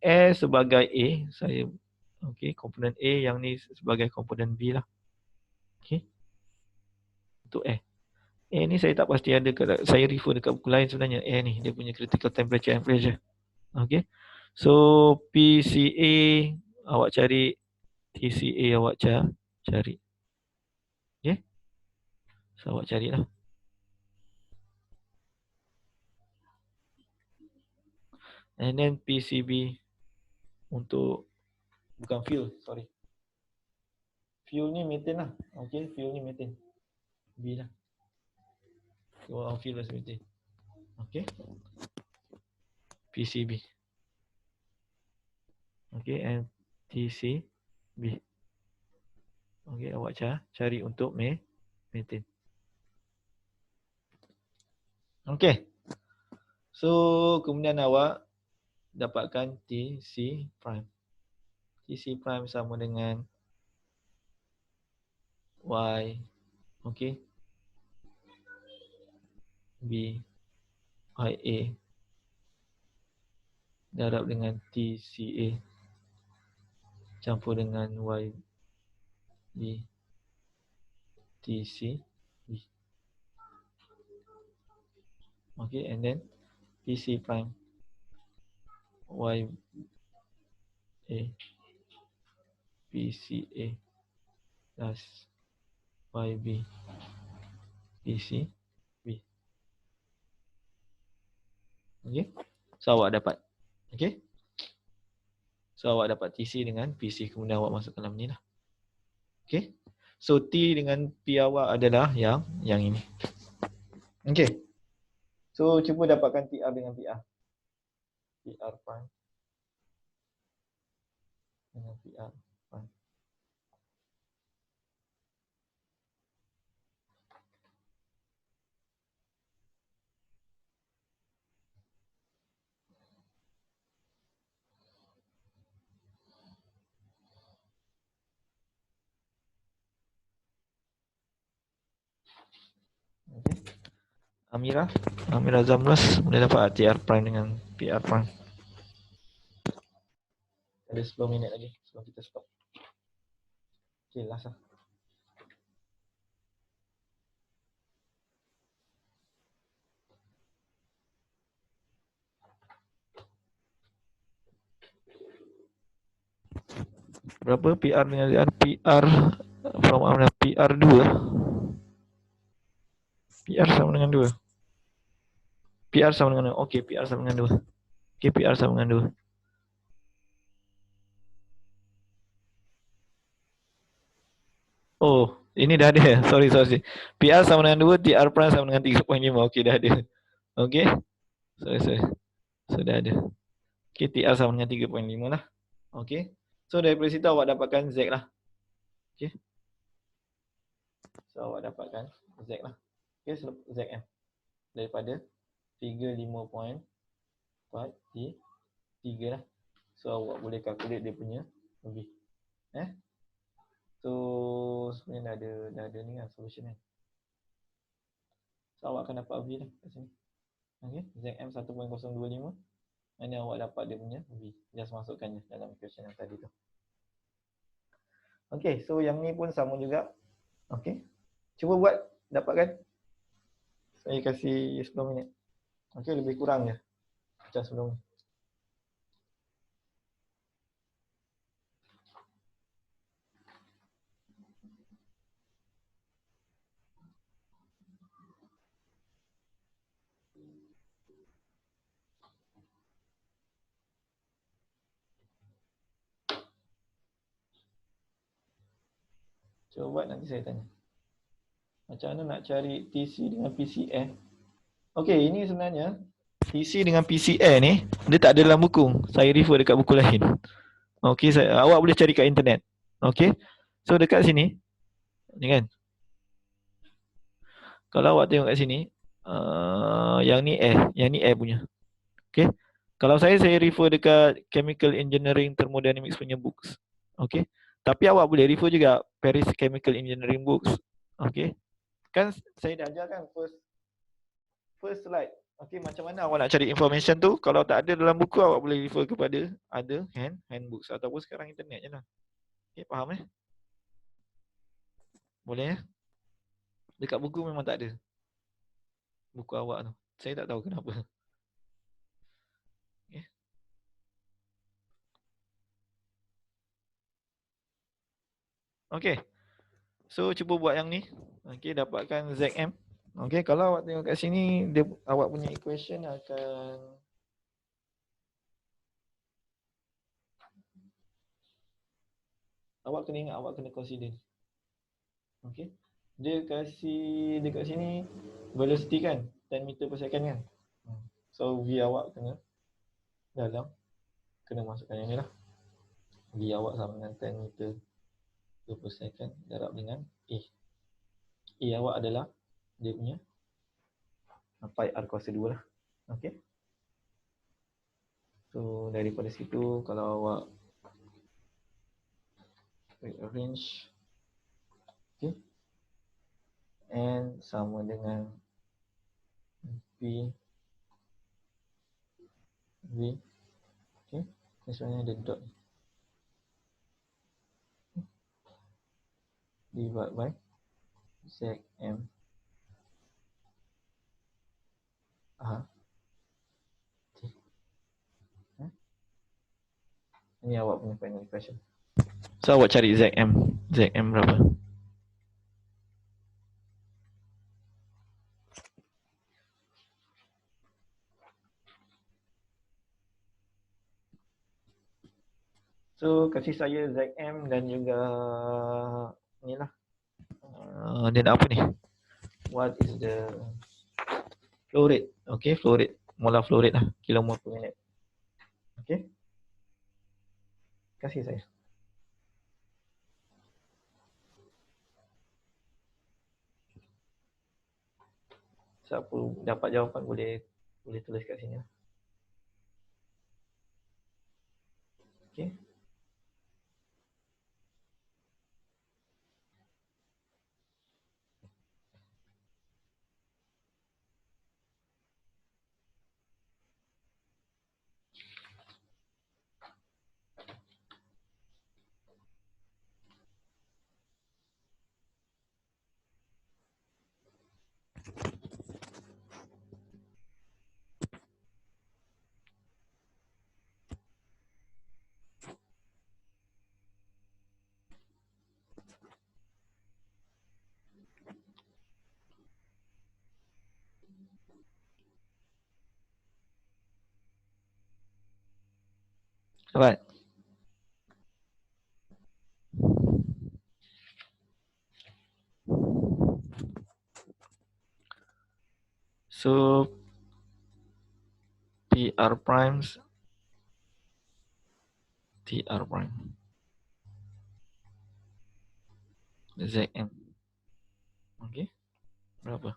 S1: air sebagai A. Saya okay, komponen A, yang ni sebagai komponen B lah. Okay, untuk air. Air ni saya tak pasti ada kat, saya refer dekat buku lain sebenarnya. Air ni dia punya critical temperature and pressure. Okay, so PCA awak cari, TCA awak cari. Okay, so awak carilah. And then PCB untuk bukan fuel, sorry. Fuel ni methane lah. Okay, fuel ni methane. B lah. So fuel is methane. Okay. PCB. Okay, and TCB. Okay, awak cari untuk methane. Okay. So kemudian awak dapatkan TC prime. TC prime sama dengan Y, okay, B, IA darab dengan TCA campur dengan Y, B, TC, B. Okay, and then PC prime Y, A, PCA plus YB PC B. Okay. So awak dapat. Okay. So awak dapat TC dengan PC, kemudian awak masuk dalam ni lah. Okay. So T dengan P awak adalah yang ini. Okay. So cuba dapatkan TR dengan PR. PR prime dengan PR prime. Okay. Amira Zamrus boleh dapat TR prime dengan PR prime. Ada 10 minit lagi sebelum kita stop. Okay, last lah. Berapa PR dengan ZR? PR from mana? PR 2. PR sama dengan 2. PR sama dengan 2. Okey, PR sama dengan 2. Okey, PR sama dengan 2. Oh, ini dah ada. Sorry. PR sama dengan 2, TR prime sama dengan 3.5. Okey, dah ada. Okey. Sorry. So, dah ada. Okey, TR sama dengan 3.5 lah. Okey. So, daripada situ awak dapatkan Z lah. Okey. So, awak dapatkan Z lah. Okey, ZM. Daripada 35.4 di 3 lah. So, awak boleh calculate dia punya lebih. So, sebenarnya dah ada ni lah solution kan. So, awak akan dapat V lah kat sini. Okay, ZM 1.025. Ini awak dapat dia punya V. Just masukkannya dalam equation yang tadi tu. Okay, so yang ni pun sama juga. Okay, cuba buat, dapatkan. Saya kasih 10 minit. Okay, lebih kurang je macam sebelum ni. Cuba buat, nanti saya tanya. Macam mana nak cari TC dengan PCA? Okay, ini sebenarnya TC dengan PCA ni, dia tak ada dalam buku. Saya refer dekat buku lain. Okay, awak boleh cari kat internet. Okay, so dekat sini, ni kan. Kalau awak tengok kat sini, yang ni air punya. Okay, kalau saya refer dekat Chemical Engineering Thermodynamics punya books. Okay, tapi awak boleh refer juga Paris Chemical Engineering books. Okay, kan saya dah ajarkan first slide. Okay, macam mana awak nak cari information tu? Kalau tak ada dalam buku, awak boleh refer kepada ada handbooks ataupun sekarang internet je lah. Okay, faham Boleh Dekat buku memang tak ada. Buku awak tu. Saya tak tahu kenapa. Okay. Okay. So, cuba buat yang ni. Okay, dapatkan ZM. Okay, kalau awak tengok kat sini, awak punya equation akan awak kena ingat, awak kena consider. Okay. Dia kasih dekat sini velocity kan, 10 meter per second kan. So V awak kena dalam, kena masukkan yang ni lah. V awak sama dengan 10 meter per second darab dengan A. A awak adalah dia punya pi R kuasa 2 lah. Okay. So daripada situ kalau awak rearrange, okay, N sama dengan P V, okay, ni sebenarnya ada dot divide by ZM okay. Ini awak punya final equation. So awak cari ZM berapa? So kasih saya Zm dan juga inilah dia apa ni? What is the flow rate? Okay, flow rate, molar flow rate lah, kilomol per minit. Okay, kasih saya. Siapa dapat jawapan boleh tulis kat sini. Okay. Dapat. So PR primes TR prime Zm. Okay, berapa?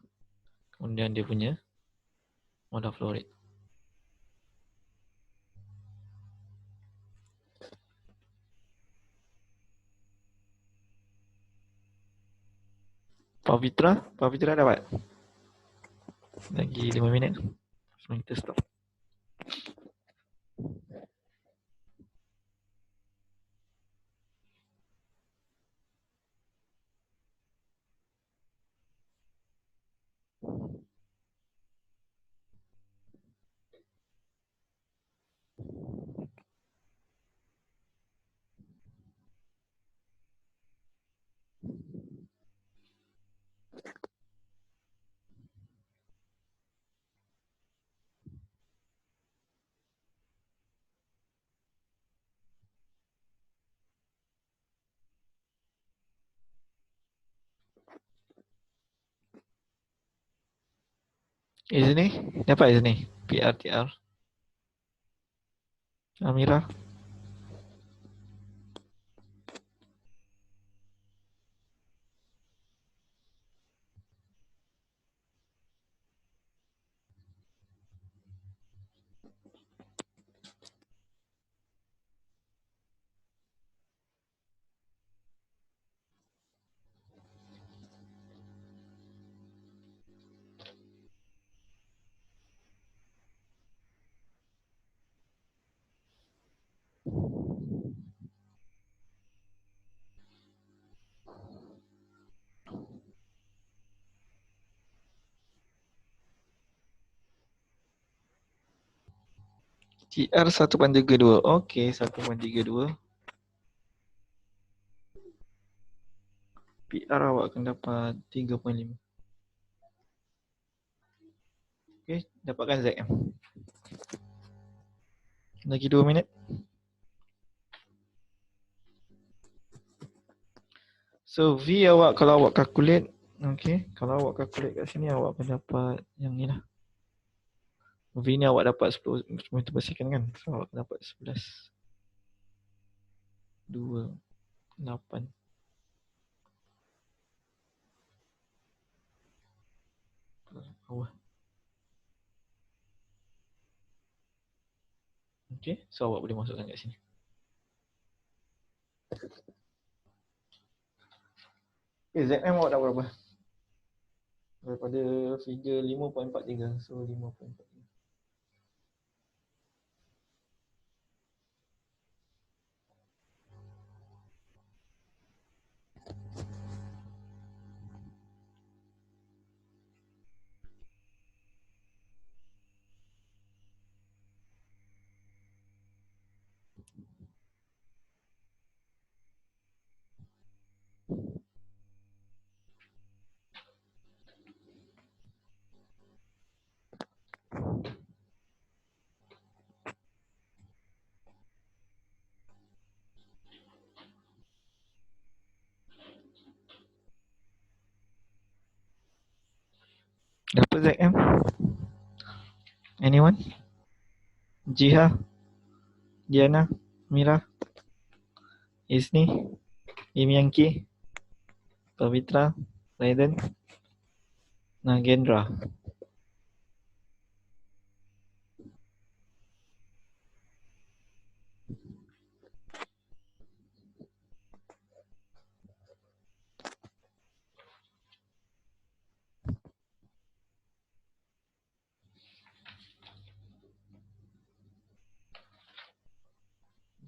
S1: Kemudian dia punya molar flow rate. Pavitra dapat. Lagi 5 minit. Sebelum kita stop. Sini, dapat sini. PR, TR. Amira. TR 1.32. Okey, 1.32. PR awak akan dapat 3.5. Okey, dapatkan Zm. Lagi 2 minit. So V awak kalau awak calculate, okey, kalau awak calculate kat sini awak akan dapat yang ni lah. V ni awak dapat 10 meter per second kan? So awak akan dapat 11 2 8 bawah. Okey, so awak boleh masukkan kat sini. Zm awak dapat berapa? Daripada figure 5.43. So 5.43. Dapat ZM? Anyone? Jiha? Diana? Mira? Isni? Imyanki? Pavitra? Raiden? Nagendra?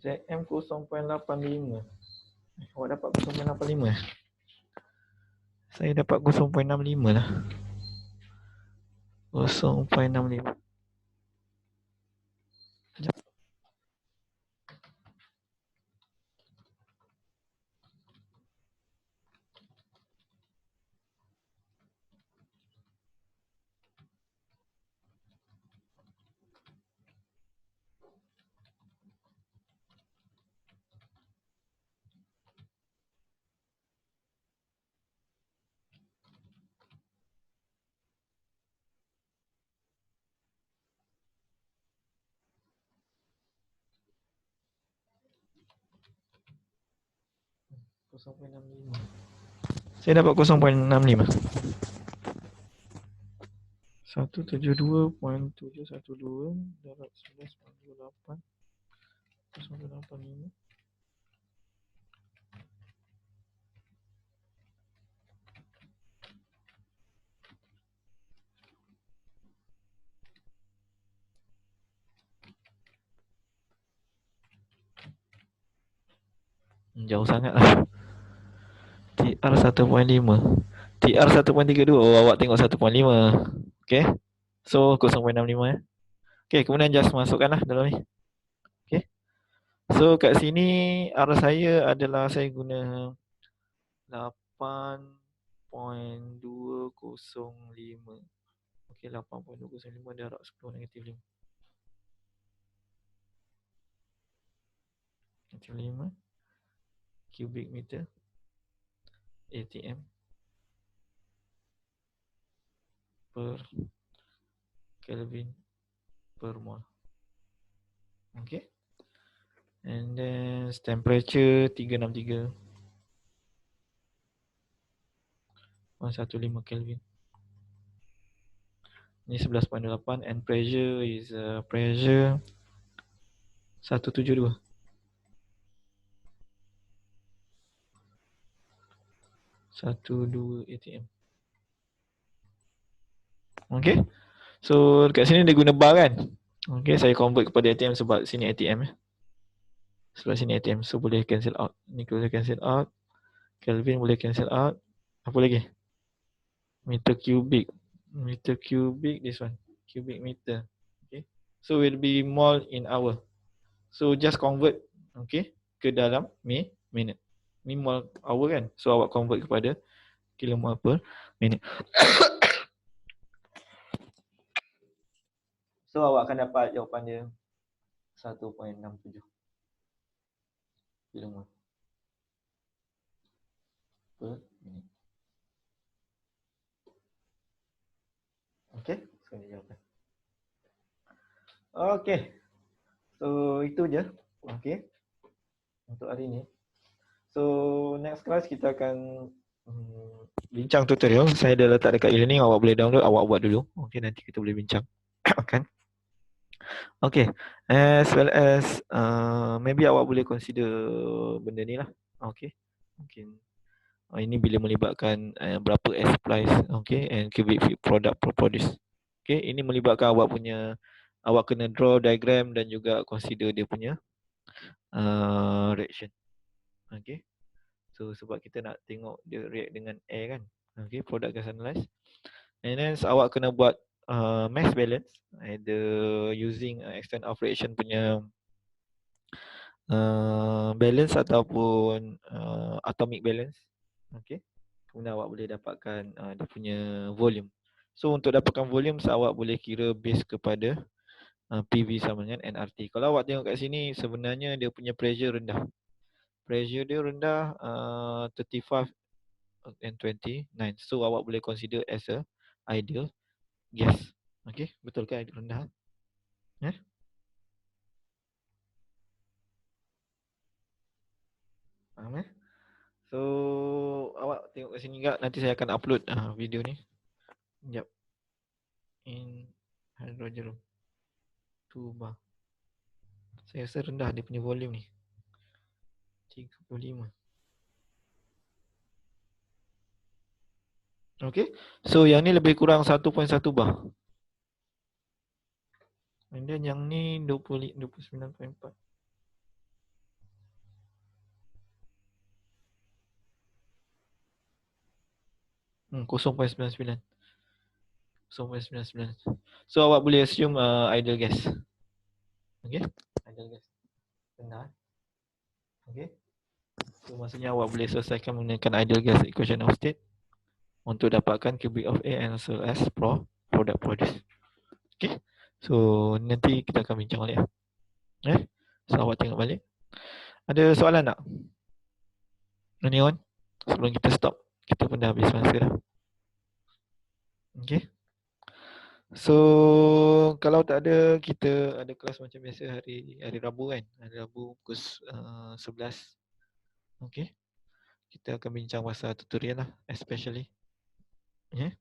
S1: ZM 0.85. Awak dapat 0.85 eh? Saya dapat 0.65 lah. 0.65. Saya dapat 0.65. 172.712 darab 11.28 0.85. Jauh sangat lah. TR 1.5. TR 1.32. Oh, awak tengok 1.5. Okay. So 0.65 eh. Okay, kemudian just masukkanlah dalam ni. Okay. So kat sini R saya adalah saya guna 8.205. Okay, 8.205 darab 10 negatif 5. Negatif 5 cubic meter ATM per Kelvin per mol. Okay. And then temperature 363. 115 Kelvin. Ni 11.8 and pressure is pressure 172. 12 ATM. Okay. So dekat sini dia guna bar kan. Okay, saya convert kepada ATM sebab sini ATM. Sebab sini ATM. So boleh cancel out. Ni boleh cancel out. Kelvin boleh cancel out. Apa lagi? Meter cubic. Meter cubic, this one. Cubic meter. Okay. So will be mole in hour. So just convert, okay, ke dalam minute. Ni mole hour kan. So awak convert kepada kilomol per minute. So awak akan dapat jawapan dia 1.67 kilomol per minit. Okay, so ni jawapan. Okay, so itu je. Okay, untuk hari ni. So next class kita akan bincang tutorial. Saya dah letak dekat e-learning. Awak boleh download, awak buat dulu. Okay, nanti kita boleh bincang. Kan? Okay, as well as maybe awak boleh consider benda ni lah. Okay, mungkin ini bila melibatkan berapa S price, okay, and cubic feet product produce. Okay, ini melibatkan awak punya, awak kena draw diagram dan juga consider dia punya reaction. Okay, so sebab kita nak tengok dia react dengan air kan. Okay, product gas analyze. And then awak kena buat mass balance either using extent of reaction punya balance ataupun atomic balance. Okay, kemudian awak boleh dapatkan dia punya volume. So untuk dapatkan volume, awak boleh kira base kepada PV sama dengan nRT. Kalau awak tengok kat sini, sebenarnya dia punya pressure rendah. Pressure dia rendah 35 and 29. So awak boleh consider as a ideal gas. Okey, betul ke air rendah? Faham So, awak tengok kat sini juga, nanti saya akan upload video ni. Sekejap. In hydrogen room 2 bar. Saya rasa rendah dia punya volume ni. 35. Okay. So yang ni lebih kurang 1.1 bar. And then yang ni 29.4. 0.99. 0.99. So awak boleh assume ideal gas. Okay. Ideal gas. Benar. Okay. So maksudnya awak boleh selesaikan menggunakan ideal gas equation of state untuk dapatkan cubic of A and as well as product produce. Okay. So nanti kita akan bincang balik. So awak tengok balik. Ada soalan tak? Anyone? Sebelum kita stop. Kita pun dah habis masa dah. Okay. So kalau tak ada, kita ada kelas macam biasa hari Rabu kan. Hari Rabu pukul 11. Okay. Kita akan bincang pasal tutorial lah, especially. Okay.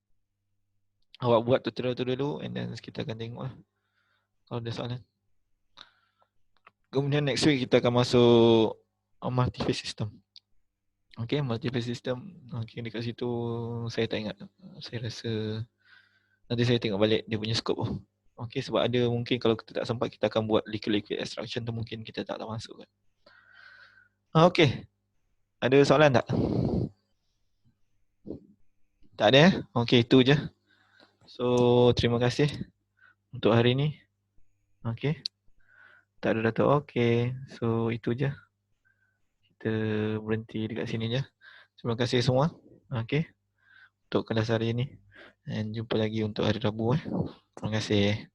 S1: Awak buat tutorial tu dulu and then kita akan tengok lah kalau ada soalan. Kemudian next week kita akan masuk multi-phase system. Okay, multi-phase system. Okay, dekat situ saya tak ingat. Saya rasa nanti saya tengok balik dia punya scope. Okay, sebab ada mungkin kalau kita tak sempat kita akan buat liquid extraction tu mungkin kita tak masuk kan. Okay. Ada soalan tak? Tak ada? Okay, itu je. So, terima kasih untuk hari ni. Okay. Tak ada Dato'. Okay. So, itu je. Kita berhenti dekat sini je. Terima kasih semua. Okay. Untuk kelas hari ini. Dan jumpa lagi untuk hari Rabu. Terima kasih.